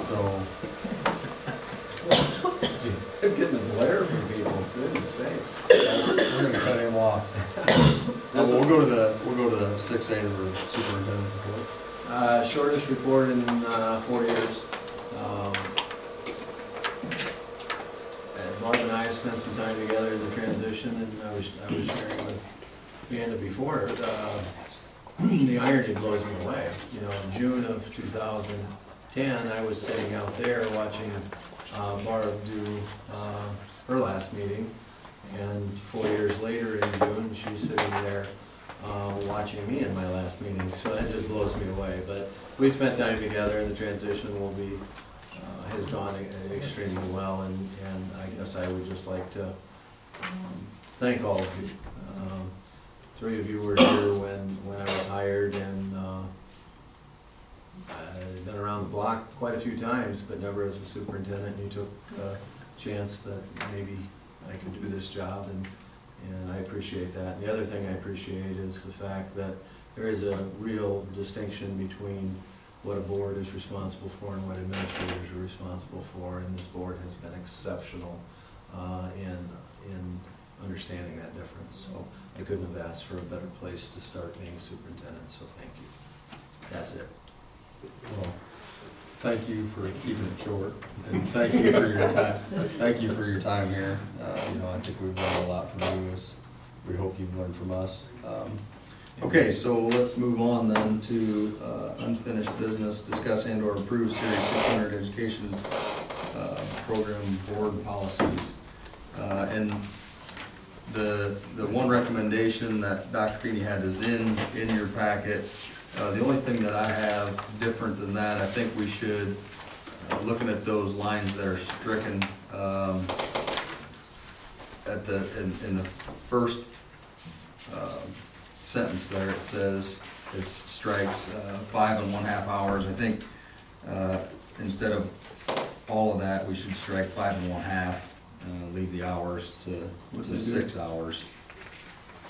So. I'm getting a glare from people, goodness sakes. We're gonna cut him off. We'll go to the 6A, the superintendent's report. Shortest report in 4 years. Barb and I spent some time together in the transition, and I was sharing with Amanda before. The irony blows me away. You know, in June of 2010, I was sitting out there watching Barb do her last meeting, and 4 years later in June, she's sitting there watching me in my last meeting. So that just blows me away. But we spent time together, and the transition will be has gone extremely well. And I guess I would just like to thank all of you. 3 of you were here when I was hired, and I've been around the block quite a few times, but never as a superintendent. You took a chance that maybe I could do this job, and I appreciate that. And the other thing I appreciate is the fact that there is a real distinction between what a board is responsible for and what administrators are responsible for, and this board has been exceptional in understanding that difference. So I couldn't have asked for a better place to start being superintendent, so thank you. That's it. Well, thank you for keeping it short, and thank you for your time. Thank you for your time here. You know, I think we've learned a lot from you. We hope you've learned from us. Okay, so let's move on then to unfinished business. Discuss and/or approve Series 600 education program board policies. And the one recommendation that Dr. Feeney had is in your packet. The only thing that I have different than that, I think we should looking at those lines that are stricken, in the first sentence there, it says, it strikes 5 1/2 hours. I think instead of all of that, we should strike 5 1/2, leave the hours to 6 hours.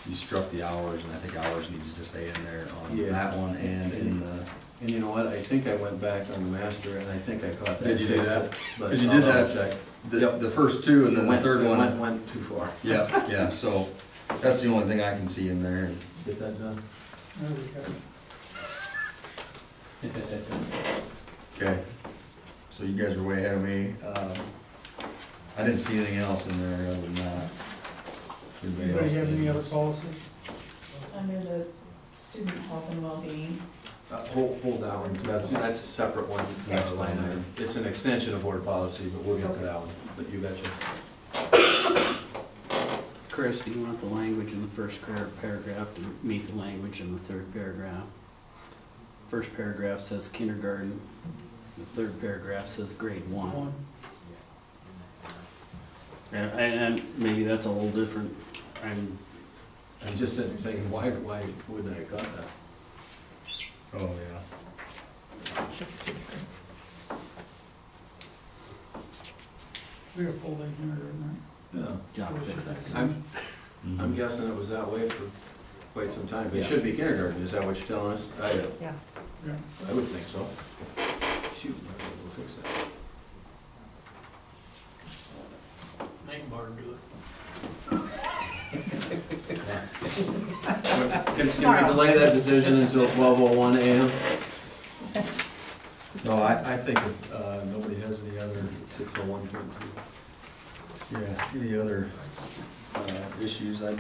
You struck the hours, and I think hours needs to stay in there on Yeah. that one and in the. And you know what, I think I went back on the master, and I think I caught that. Did you do fixed that? it, but Because you I'll did double that, check. the, the first two, and then the Went- third one. Went too far. Yeah, so that's the only thing I can see in there. Get that done? There we go. Okay, so you guys are way ahead of me. I didn't see anything else in there other than that. Anybody have any other policies? Under the student health and well-being, Hold that one, that's a separate one, Next line line. item. It's an extension of board policy, but we'll get to that one, but you betcha. Chris, do you want the language in the first paragraph to meet the language in the third paragraph? First paragraph says kindergarten, the third paragraph says grade 1. And maybe that's a little different. I'm just sitting there thinking, why wouldn't I have got that? Oh, yeah. We have full day kindergarten, Yeah. John, fix that. I'm guessing it was that way for quite some time. It Yeah. should be kindergarten, is that what you're telling us? Yeah. right? Yeah. I would think so. Shoot, we'll fix that. Make Barb do it. Can we delay that decision until 12:01 a.m.? No, I think if nobody has any other, 6:01.2. yeah, any other issues, I'd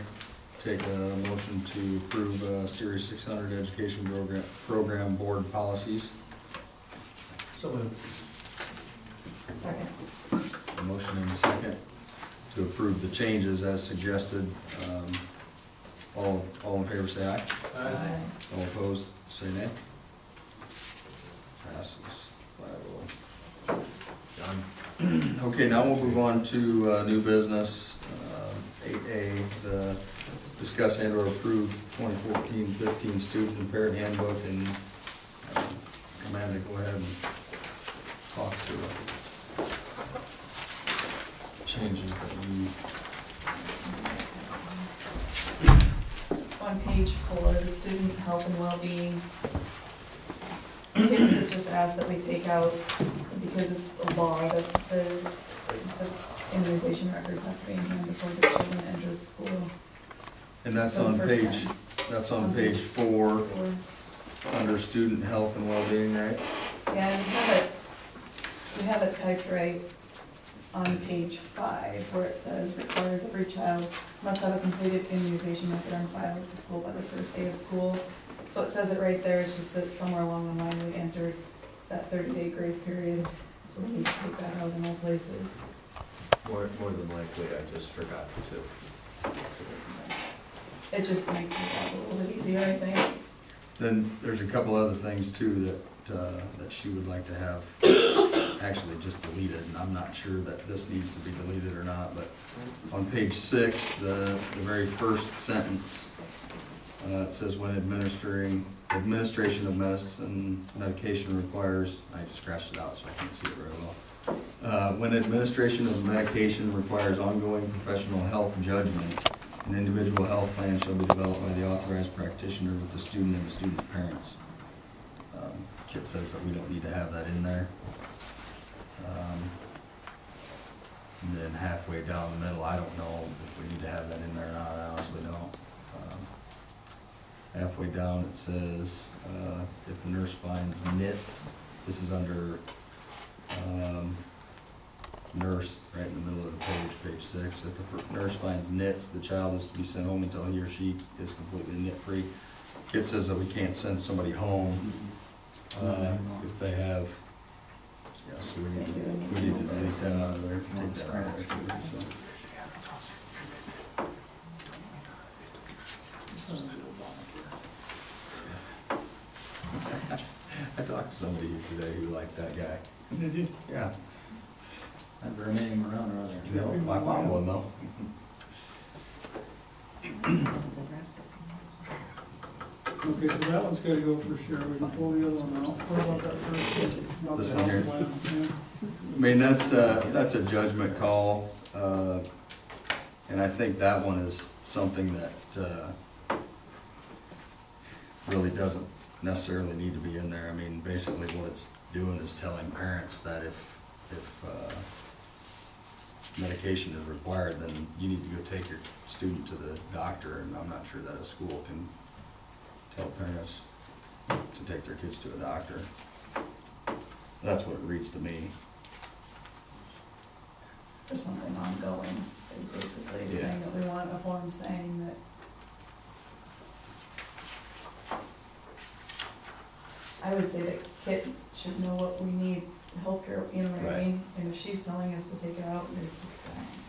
take a motion to approve Series 600 Education Program Board Policies. So moved. Second. A motion and a second to approve the changes as suggested. All in favor say aye. Aye. All opposed, say nay. Passes 5-0. Done. Okay, now we'll move on to new business. 8A, the discuss and or approve 2014-15 student and parent handbook, and Amanda, go ahead and talk to the changes that you. it's on page 4, the student health and well-being. Kid has just asked that we take out, because it's a law, that the immunization records have to be in hand before the children enter school. And that's For the on first page, time. that's on page 4, Or, under student health and well-being, right? yeah, and we have it typed right on page 5, where it says, requires every child must have a completed immunization record on file at the school by the first day of school. So it says it right there, it's just that somewhere along the line we entered that 30-day grace period, so we need to take that out in all places. More than likely, I just forgot to. It just makes it a little bit easier, I think. Then there's a couple other things too that she would like to have actually just deleted, and I'm not sure that this needs to be deleted or not, but on page 6, the very first sentence, it says when administration of medication requires, I scratched it out so I can't see it very well. When administration of medication requires ongoing professional health judgment, an individual health plan shall be developed by the authorized practitioner with the student and the student's parents. Kit says that we don't need to have that in there. And then halfway down the middle, I don't know if we need to have that in there or not, I honestly don't. Halfway down it says, if the nurse finds nits, this is under nurse, right in the middle of the page 6. If the nurse finds nits, the child is to be sent home until he or she is completely nit-free. Kid says that we can't send somebody home if they have, yeah, so we need to delete that out of there. Take that out of there too, so. I talked to somebody today who liked that guy. Did you? Yeah. Not very many of them around, are there? No, I found one though. Okay, so that one's gotta go for sure, we can pull the other one out. What about that first one? About This the one here? plan, yeah. I mean, that's a judgment call, and I think that one is something that, really doesn't necessarily need to be in there. I mean, basically what it's doing is telling parents that if medication is required, then you need to go take your student to the doctor, and I'm not sure that a school can tell parents to take their kids to a doctor. That's what it reads to me. Or something ongoing, basically, Yeah. saying that we want a form saying that. I would say that Kit should know what we need, healthcare, you know what I Right. mean? And if she's telling us to take it out, we keep saying.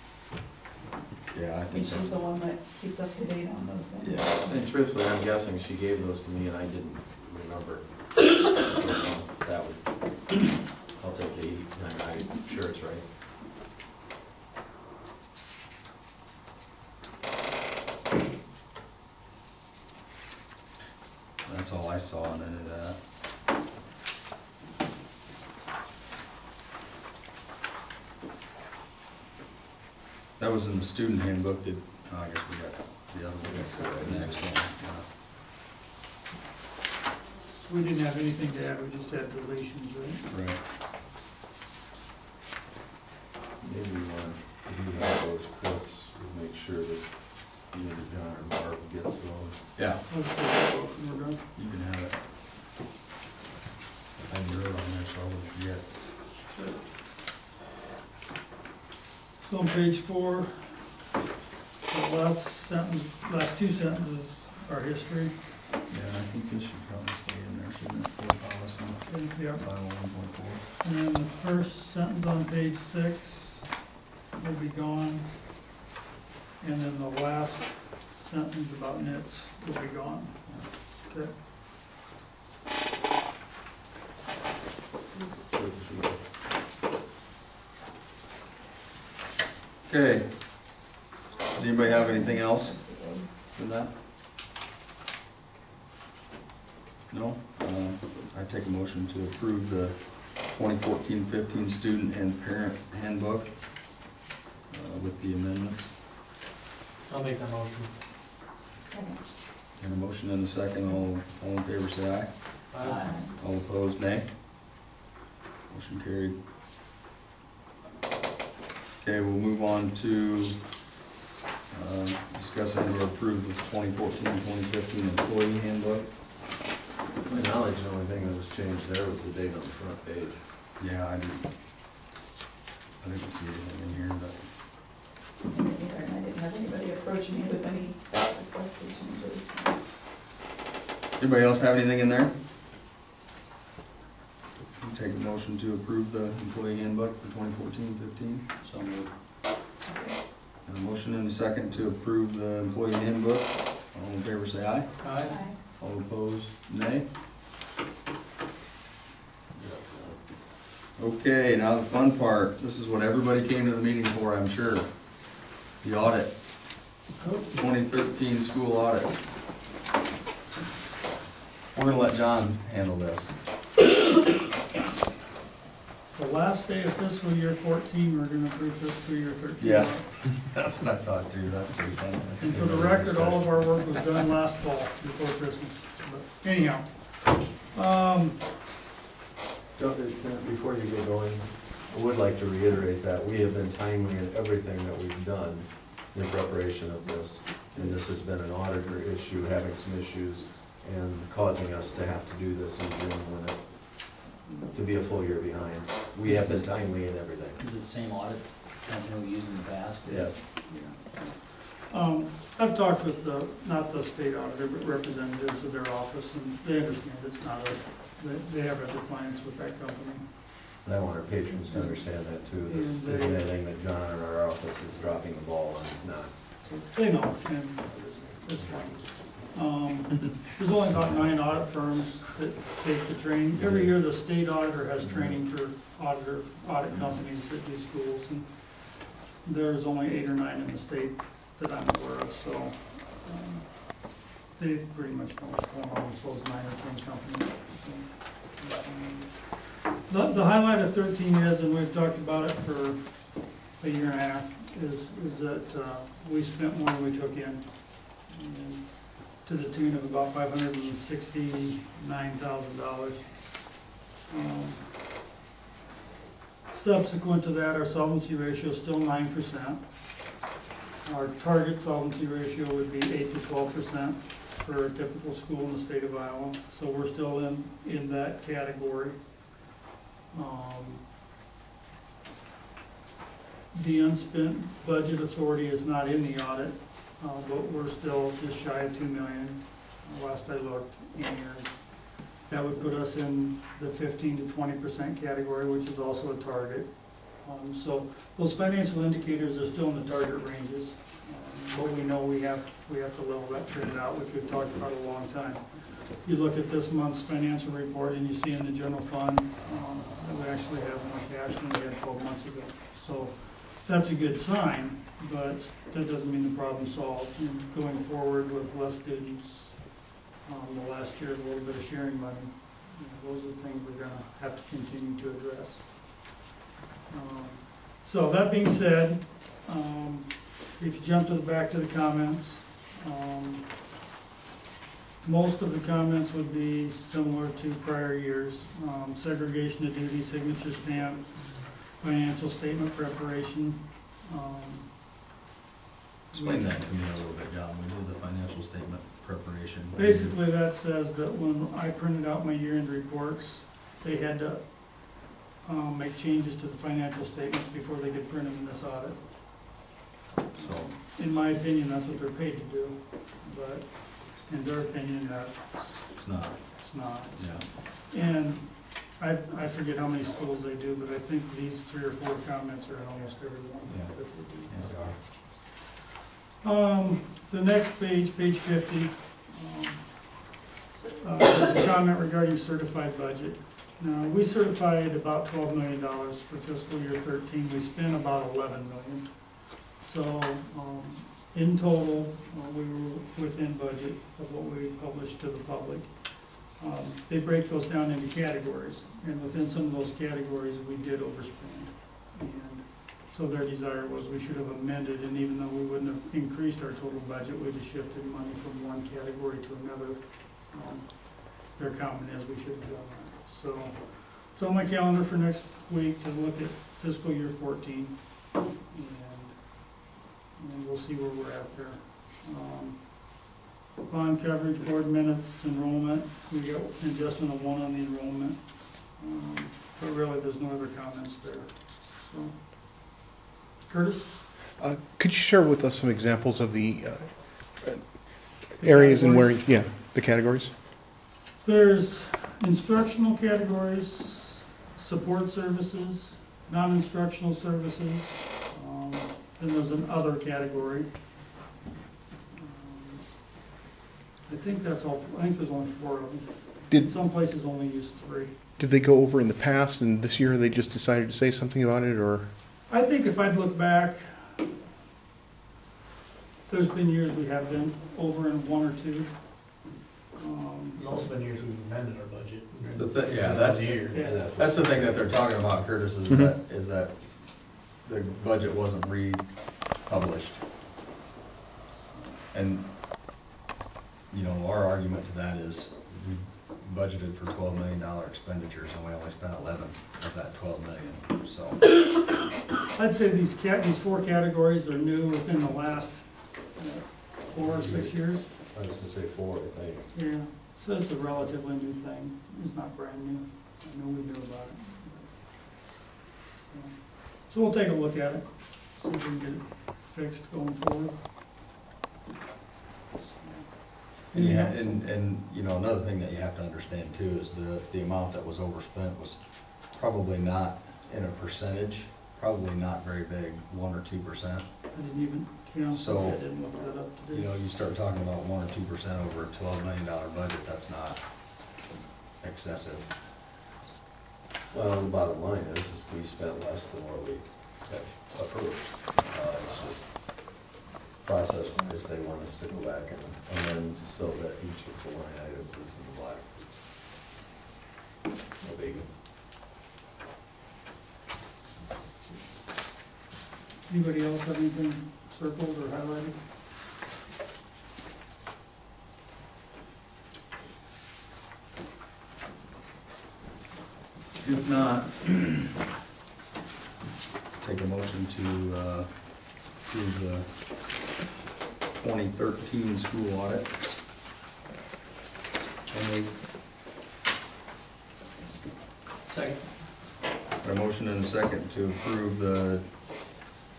Yeah, I I think mean, that's. she's the one that keeps up to date on those things. Yeah. And truthfully, I'm guessing she gave those to me and I didn't remember. That would, I'll take the 80, I'm sure it's right. That's all I saw in any of that. That was in the student handbook. Did, oh, I guess we got the other one, the next one. We didn't have anything to add, we just had deletions, right? Right. Maybe we want to do that, those, Chris, and make sure that either John or Barb gets those. Yeah, Let's take that off and we're done. you can have it. I wrote on there, so I wouldn't forget. So on page 4, the last sentence, last two sentences are history. Yeah, I think this should probably stay in there, shouldn't it, for policy? Yep. Bylaw 1.4. And then the first sentence on page 6 will be gone. And then the last sentence about nits will be gone. Okay. Okay. Does anybody have anything else than that? No? I take a motion to approve the 2014-15 student and parent handbook with the amendments. I'll make that motion. Second. And a motion and a second. All in favor say aye. Aye. All opposed, nay. Motion carried. Okay, we'll move on to discuss and or approve the 2014-2015 employee handbook. To my knowledge, the only thing that was changed there was the date on the front page. Yeah, I didn't see anything in here, but. I didn't either, and I didn't have anybody approach me with any requested changes. Anybody else have anything in there? Take a motion to approve the employee handbook for 2014-15. So moved. And a motion and a second to approve the employee handbook. All in favor say aye. Aye. All opposed, nay. Okay, now the fun part. This is what everybody came to the meeting for, I'm sure. The audit. 2013 school audit. We're gonna let John handle this. The last day of fiscal year 14, we're gonna approve fiscal year 13. Yeah. That's what I thought too. That's pretty funny. And for the record, all of our work was done last fall, before Christmas. But anyhow, Before you get going, I would like to reiterate that we have been timely in everything that we've done in preparation of this. And this has been an auditor issue, having some issues, and causing us to have to do this in June when to be a full year behind. We have been timely in everything. Is it the same audit company we used in the past? Yes. I've talked with the, not the state auditor, but representatives of their office, and they understand it's not us. They have other clients with that company. And I want our patrons to understand that too. This And isn't anything that John or our office is dropping the ball on, it's not. So they know, and it's fine. There's only about 9 audit firms that take the training. Every year, the state auditor has training for audit companies that do schools, and there's only 8 or 9 in the state that I'm aware of, so they pretty much know what's going on with those 9 or 10 companies. So, the highlight of 13 is, and we've talked about it for a year and a half, is that we spent more than we took in, and to the tune of about $569,000. Subsequent to that, our solvency ratio is still 9%. Our target solvency ratio would be 8 to 12% for a typical school in the state of Iowa. So we're still in that category. The unspent budget authority is not in the audit, but we're still just shy of 2 million, last I looked, and that would put us in the 15 to 20% category, which is also a target. So those financial indicators are still in the target ranges, but we know we have to level that trend out, which we've talked about a long time. You look at this month's financial report and you see in the general fund that we actually have more cash than we had 12 months ago. So that's a good sign, but that doesn't mean the problem's solved. And going forward with less students, the last year, a little bit of sharing money, those are the things we're going to have to continue to address. So that being said, if you jump back to the comments, most of the comments would be similar to prior years. Segregation of duty, signature stamp, financial statement preparation. Explain that to me a little bit, John. We do the financial statement preparation. Basically, that says that when I printed out my year-end reports, they had to make changes to the financial statements before they could print them in this audit. So, in my opinion, that's what they're paid to do, but in their opinion, it's not. It's not. Yeah. And I forget how many schools they do, but I think these 3 or 4 comments are in almost every one that they do. The next page, page 50, there's a comment regarding certified budget. Now, we certified about $12 million for fiscal year 13. We spent about $11 million. So, in total, we were within budget of what we published to the public. They break those down into categories, and within some of those categories, we did overspend. And so their desire was we should have amended, and even though we wouldn't have increased our total budget, we'd have shifted money from one category to another. Their comment is we should have done that. So it's on my calendar for next week to look at fiscal year 14, and we'll see where we're at there. Bond coverage, board minutes, enrollment, we got an adjustment of 1 on the enrollment, but really there's no other comments there. So, Curtis? Could you share with us some examples of the areas and where, the categories? There's instructional categories, support services, non-instructional services, then there's an other category. I think that's all. I think there's only 4 of them. Some places only use 3. Did they go over in the past and this year they just decided to say something about it, or? I think if I'd look back, there's been years we have been over in 1 or 2. There's also been years we've amended our budget. That's the thing that they're talking about, Curtis, is that the budget wasn't republished. And our argument to that is we budgeted for $12 million expenditures and we only spent 11 of that 12 million. So I'd say these 4 categories are new within the last 4 or 6 years. I was gonna say 4, I think. Yeah, so it's a relatively new thing. It's not brand new. I know we knew about it. So we'll take a look at it, see if we can get it fixed going forward. And another thing that you have to understand too is the amount that was overspent was probably not in a percentage, probably not very big, 1 or 2%. I didn't even Yeah, So, I didn't look that up You today. know, you start talking about 1 or 2% over a $12 million budget, that's not excessive. Well, the bottom line is we spent less than what we have approved. It's just process-wise, they want us to go back and amend so that each of the line items is in the black. No biggie. Anybody else have anything circled or highlighted? If not, take a motion to approve the 2013 school audit. Second. A motion and a second to approve the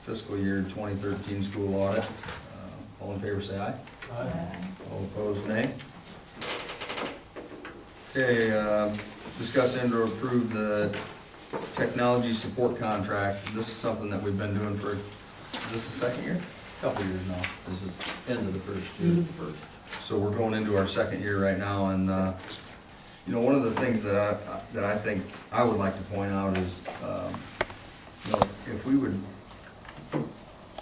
fiscal year 2013 school audit. All in favor, say aye. All opposed, nay. Okay, discuss and/or approve the technology support contract. This is something that we've been doing for, is this the second year? Couple years now. This is end of the first Who's year. the first? So we're going into our second year right now, and, you know, one of the things that I think I would like to point out is, you know, if we would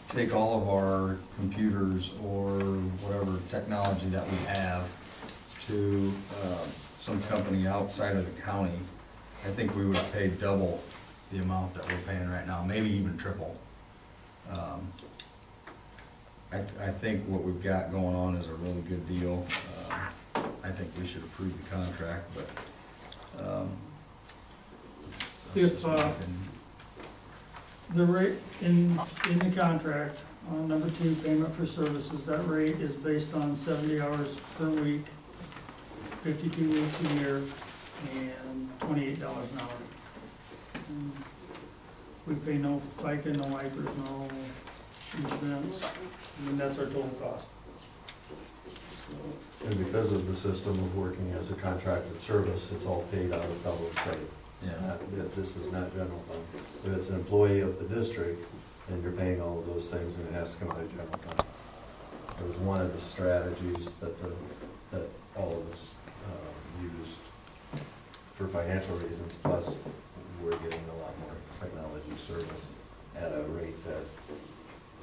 take all of our computers or whatever technology that we have to some company outside of the county, I think we would pay double the amount that we're paying right now, maybe even triple. I think what we've got going on is a really good deal. I think we should approve the contract, but If, the rate in the contract, on number 2, payment for services, that rate is based on 70 hours per week, 52 weeks a year, and $28 an hour. And we pay no FICA, no wipers, no insurance, I mean, that's our total cost. So, And because of the system of working as a contracted service, it's all paid out of public site. yeah. This is not general fund. If it's an employee of the district, then you're paying all of those things and it has to come out of general fund. It was one of the strategies that all of us used for financial reasons, plus we're getting a lot more technology service at a rate that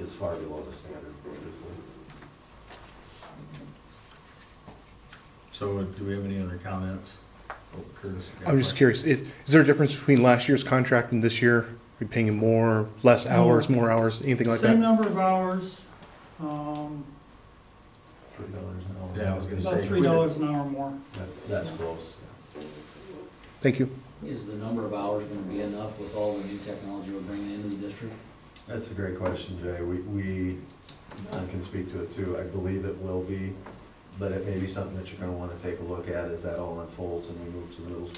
is far below the standard, truthfully. So do we have any other comments? Oh, Curtis, you got I'm a just question? curious, is there a difference between last year's contract and this year? Are we paying him more, less hours, more hours, anything like Same that? number of hours, $3 an hour. Yeah, I was gonna about say. $3 an hour more. That's close. Thank you. Is the number of hours gonna be enough with all the new technology we're bringing into the district? That's a great question, Jay. I can speak to it too. I believe it will be, but it may be something that you're gonna wanna take a look at as that all unfolds and we move to middle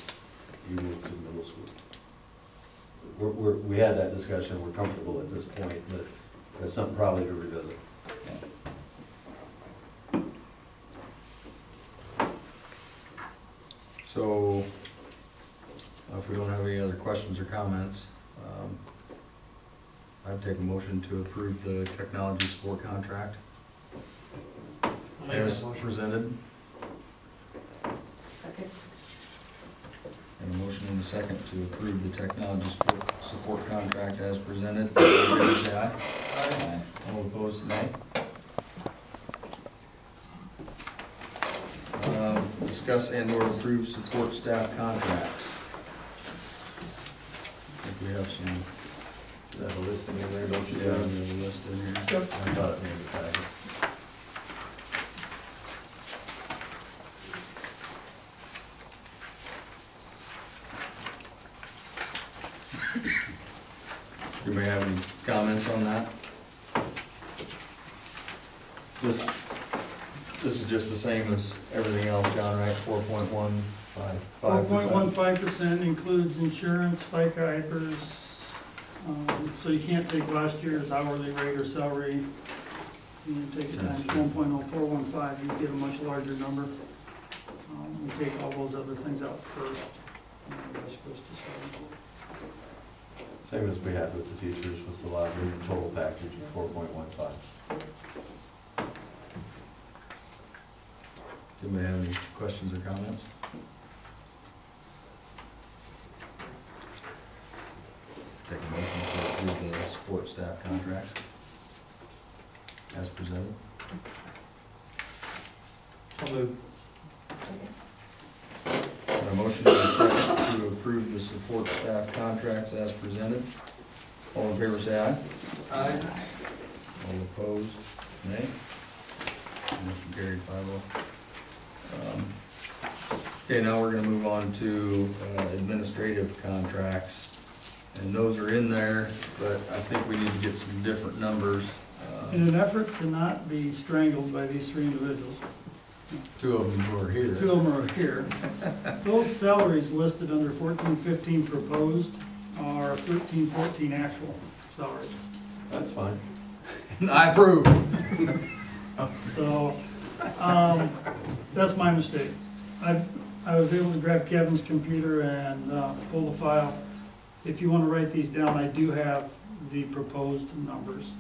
school. We had that discussion, we're comfortable at this point, but it's something probably to revisit. So, if we don't have any other questions or comments, I'd take a motion to approve the technology support contract I'll make as that motion. presented. Second. And a motion and a second to approve the technology support contract as presented. All in favor, say aye. Aye. All opposed, nay. Discuss and/or approve support staff contracts. I think we have some, You have a listing in there, don't you? yeah, we have a list in here. I thought it made the packet. Do we have any comments on that? This is just the same as everything else, John, right? 4.15%. 4.15% includes insurance, FICA, IPERS, so you can't take last year's hourly rate or salary. You take it times 1.0415, you get a much larger number. We take all those other things out first, and the rest goes to salary. Same as we had with the teachers, was the lottery total package of 4.15. Anybody have any questions or comments? Take a motion to approve the support staff contracts as presented. I'll move. Got a motion and a second to approve the support staff contracts as presented. All in favor, say aye. Aye. All opposed, nay. Motion carried 5-0. Okay, now we're gonna move on to administrative contracts. And those are in there, but I think we need to get some different numbers. In an effort to not be strangled by these three individuals, Two of them who are here. two of them are here, those salaries listed under 1415 proposed are 1314 actual salaries. That's fine. I approve. So, that's my mistake. I was able to grab Kevin's computer and pull the file. If you want to write these down, I do have the proposed numbers.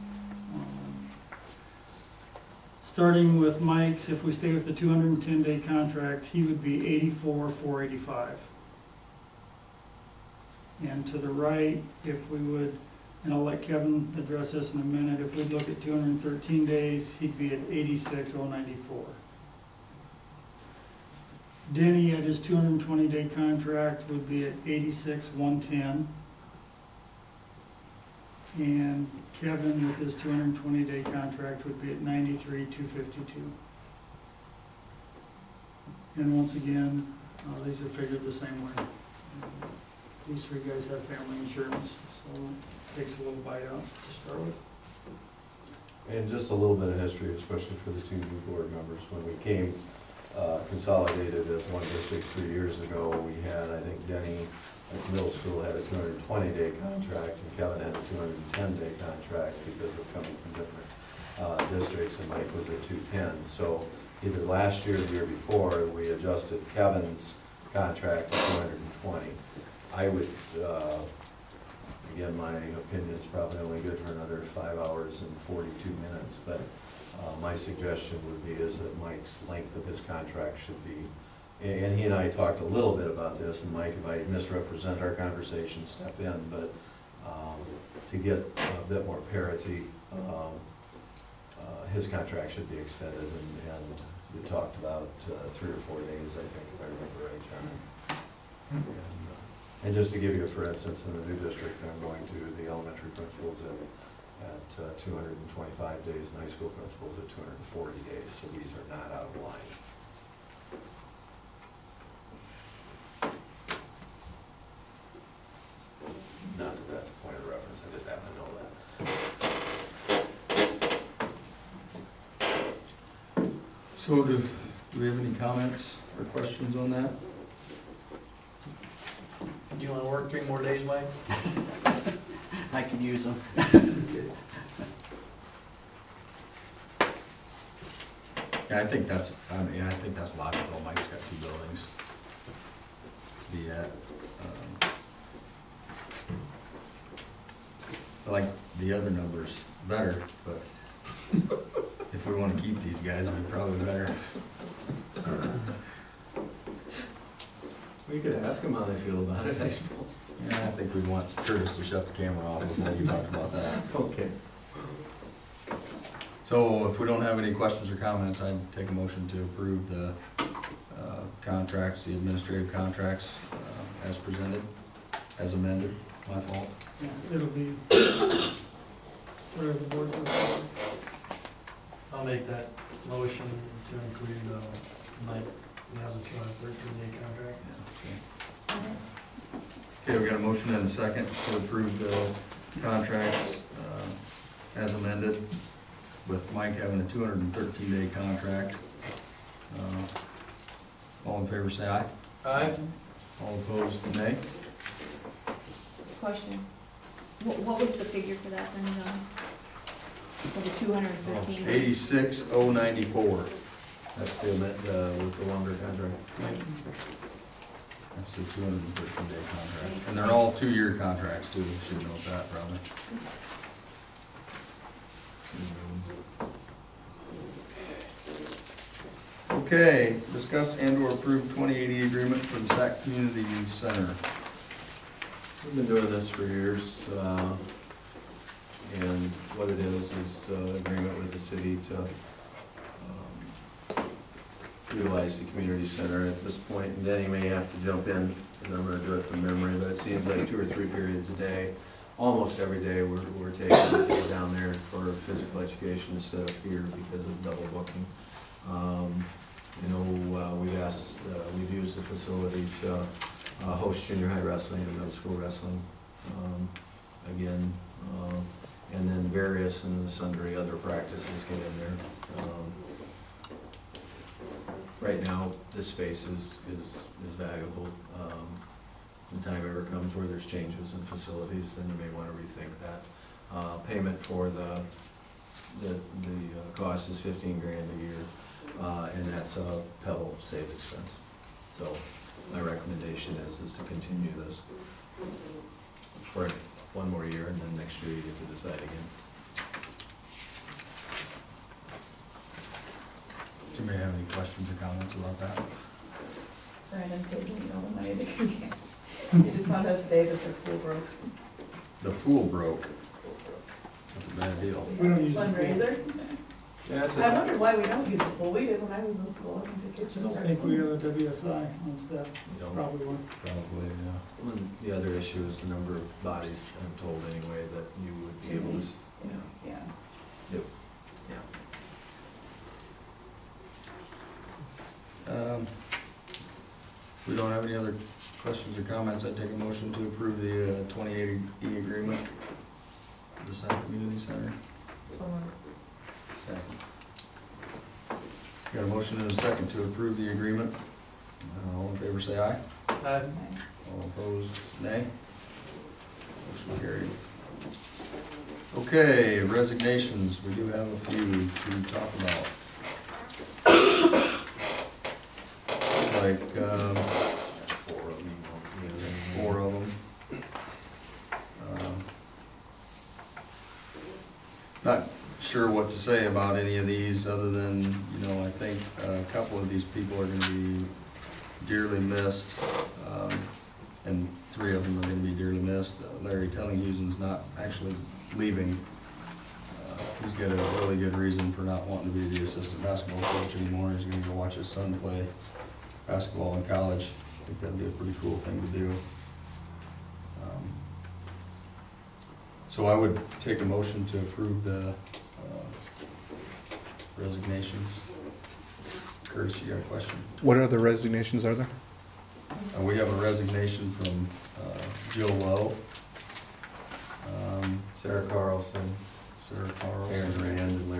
Starting with Mike's, if we stay with the 210-day contract, he would be 84,485. And to the right, if we would, and I'll let Kevin address this in a minute, if we look at 213 days, he'd be at 86,094. Denny at his 220-day contract would be at 86,110. And Kevin with his 220-day contract would be at 93,252. And once again, these are figured the same way. These three guys have family insurance, so it takes a little bite out to start with. And just a little bit of history, especially for the two new board members. When we came consolidated as one district 3 years ago, we had, I think, Denny at the middle school had a 220-day contract, and Kevin had a 210-day contract because of coming from different districts, and Mike was at 210. So either last year or the year before, we adjusted Kevin's contract to 220. I would, again, my opinion's probably only good for another 5 hours and 42 minutes, but my suggestion would be is that Mike's length of his contract should be, and he and I talked a little bit about this, and Mike, if I misrepresent our conversation, step in, but to get a bit more parity, his contract should be extended, and you talked about 3 or 4 days, I think, if I remember right, John. And just to give you a for instance, in the new district, I'm going to the elementary principals at 225 days, and high school principals at 240 days, so these are not out of line. Not that that's a point of reference, I just happen to know that. So do we have any comments or questions on that? Do you wanna work 3 more days, Mike? I can use them. Yeah, I think that's logical. Mike's got 2 buildings to be at. I like the other numbers better, but if we want to keep these guys, we probably better. We could ask them how they feel about it, I suppose. Yeah, I think we'd want Curtis to shut the camera off before you talk about that. Okay. So if we don't have any questions or comments, I'd take a motion to approve the contracts, the administrative contracts as presented, as amended. My fault. Yeah, it'll be whatever the board does. I'll make that motion to include Mike, now the 213-day contract. Okay, we got a motion and a second to approve the contracts as amended, with Mike having a 213-day contract. All in favor, say aye. Aye. All opposed, nay. Question. What was the figure for that then, John? For the 213? 86,094. That's the amendment with the longer contract. That's the 213-day contract. And they're all 2-year contracts too, you should know that probably. Okay, discuss and/or approve 2080 agreement for the Sac Community Center. We've been doing this for years, and what it is agreement with the city to utilize the community center at this point. And Denny may have to jump in, because I'm gonna do it from memory, but it seems like 2 or 3 periods a day. Almost every day, we're taking it down there for physical education instead of here because of double booking. We've used the facility to host junior high wrestling and middle school wrestling, and then various and sundry other practices get in there. Right now, this space is valuable. When the time ever comes where there's changes in facilities, then you may want to rethink that. Payment for the cost is $15,000 a year, and that's a Pebble saved expense. So my recommendation is to continue this for 1 more year, and then next year you get to decide again. Do you may have any questions or comments about that? Brandon says, you know, the money they can get. You just found out today that their pool broke. The pool broke. That's a bad deal. We don't use the pool. Fundraiser? Yeah, it's I wonder why we don't use the pool. We did when I was in school. I think the I kitchens don't are. think we have a WSI on staff, You don't- probably one. Probably, yeah. And the other issue is the number of bodies, I'm told anyway, that you would be able to, Yeah. Yep. We don't have any other questions or comments. I'd take a motion to approve the 2080 agreement for the Sac Community Center. So, Second. Got a motion and a second to approve the agreement. All in favor say aye. okay. All opposed, nay. Motion carried. Okay, resignations. We do have a few to talk about. Like, 4 of them. 4 of them. Not sure what to say about any of these, other than, you know, I think a couple of these people are gonna be dearly missed, and 3 of them are gonna be dearly missed. Larry Tellinghusen's not actually leaving. He's got a really good reason for not wanting to be the assistant basketball coach anymore. He's gonna go watch his son play basketball in college. I think that'd be a pretty cool thing to do. So I would take a motion to approve the resignations. Curtis, you got a question? What other resignations are there? We have a resignation from Jill Lowe, Sarah Carlson, Sarah Carlson. Aaron Rand, and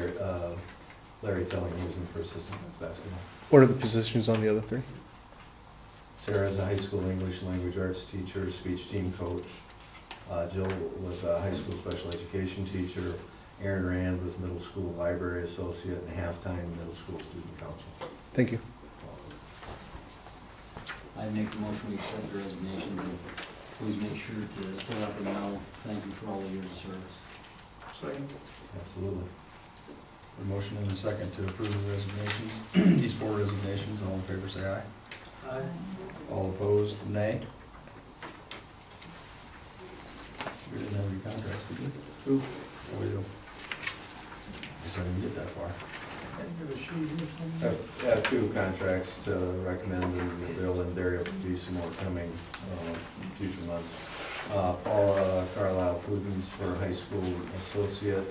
Larry Tellinghusen for assistant men's basketball. What are the positions on the other 3? Sarah's a high school English language arts teacher, speech team coach. Jill was a high school special education teacher. Aaron Rand was middle school library associate and halftime middle school student council. Thank you. I make the motion, we accept the resignation, and please make sure to let them know, thank you for all the years of service. Second. Absolutely. A motion and a second to approve the resignations. These 4 resignations, all in favor say aye. Aye. All opposed, nay. We didn't have any contracts, did we? Who? Oh, we do. Guess I didn't get that far. Give a sheet or I something. have 2 contracts to recommend, and Bill and there will be some more coming in future months. Paula Carlisle Prudence for high school associate.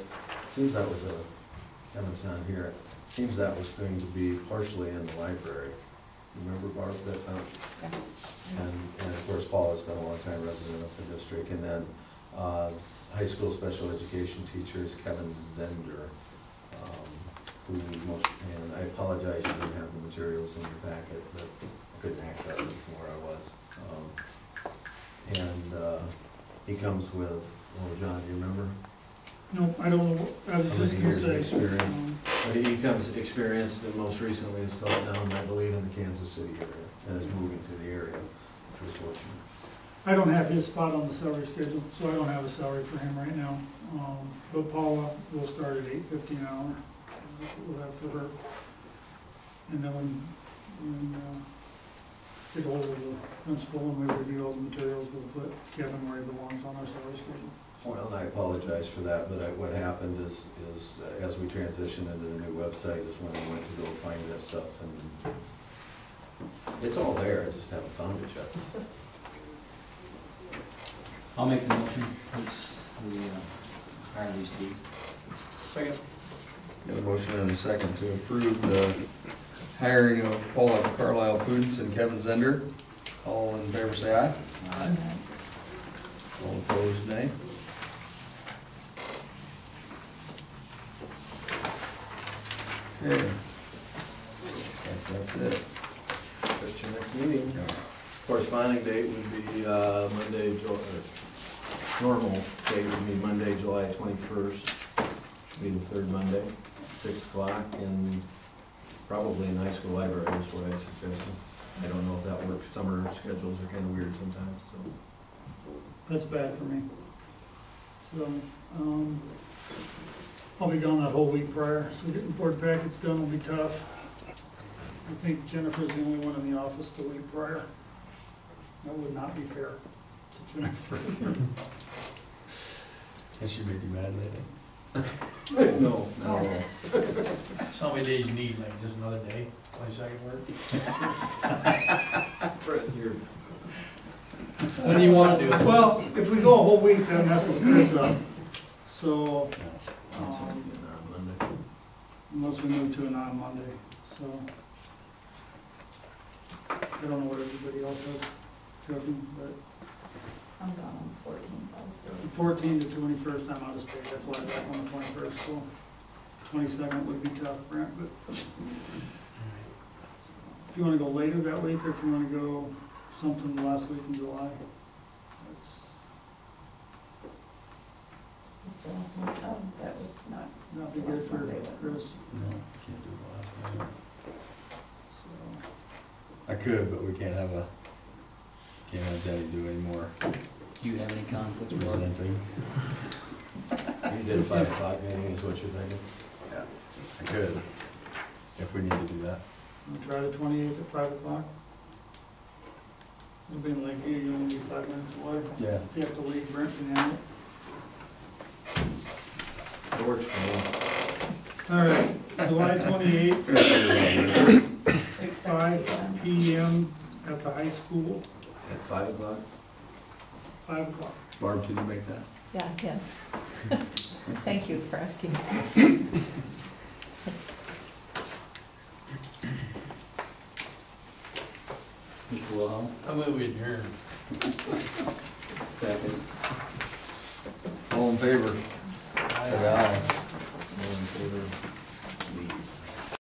Seems that was Kevin's not here. Seems that was going to be partially in the library. Remember, Barb, does that sound? And of course, Paula's been a long time resident of the district. And then high school special education teacher is Kevin Zender. And I apologize, you didn't have the materials in your packet, but I couldn't access it from where I was. He comes with, John, do you remember? No, I don't know, I was How just many gonna years of say. experience? But he comes experienced, and most recently has taught down, I believe, in the Kansas City area, and is moving to the area, which Just watching. I don't have his spot on the salary schedule, so I don't have a salary for him right now. But Paula will start at $8.50 an hour. That's what we'll have for her. And then when get hold of the principal and we review all the materials, we'll put Kevin where he belongs on our salary schedule. Well, and I apologize for that, but what happened is as we transitioned into the new website is when I went to go find that stuff, and it's all there, I just haven't found it yet. I'll make the motion, we hire these two. Second. Got a motion and a second to approve the hiring of Paula Carlisle Poots and Kevin Zender. All in favor say aye. All opposed, nay. Okay. Looks like that's it. That's your next meeting. Corresponding date would be Monday, normal date would be Monday, July 21st, be the third Monday, 6 o'clock, and probably in the high school library is what I suggested. I don't know if that works, summer schedules are kind of weird sometimes, so. That's bad for me. So, I'll be gone that whole week prior, so getting board packets done will be tough. I think Jennifer's the only one in the office the week prior. That would not be fair to Jennifer. That should make you mad later. No, not at all. So how many days you need, like just another day, 22nd work? You're When do you want to do it? Well, if we go a whole week, that messes Chris up. So, on Monday. unless we move to a non-Monday, so. I don't know what everybody else has cooking, but I'm gone on the 14th also. 14 to 21st, I'm out of state, that's why I'm back on the 21st, so 22nd would be tough, Brent, but if you wanna go later that week, or if you wanna go something the last week in July, that's, It's the last one, that would not, that'd be good for Chris, No, can't do the last night. so. I could, but we can't have Denny do any more Do you have any conflicts with presenting. You did a 5 o'clock meeting is what you're thinking? Yeah, I could, if we need to do that. We'll try the 28th at 5 o'clock. It'll be in Lakeview, you only be 5 minutes away. Yeah. If you have to leave, Brent can handle it. It works for me. All right, July 28th, 5 p.m. at the high school, At 5 o'clock? 5 o'clock. Barb, can you make that? Yeah, I can. Thank you for asking. Mr. Wilhelm? I move we adjourn. Second. All in favor? Say aye. All in favor?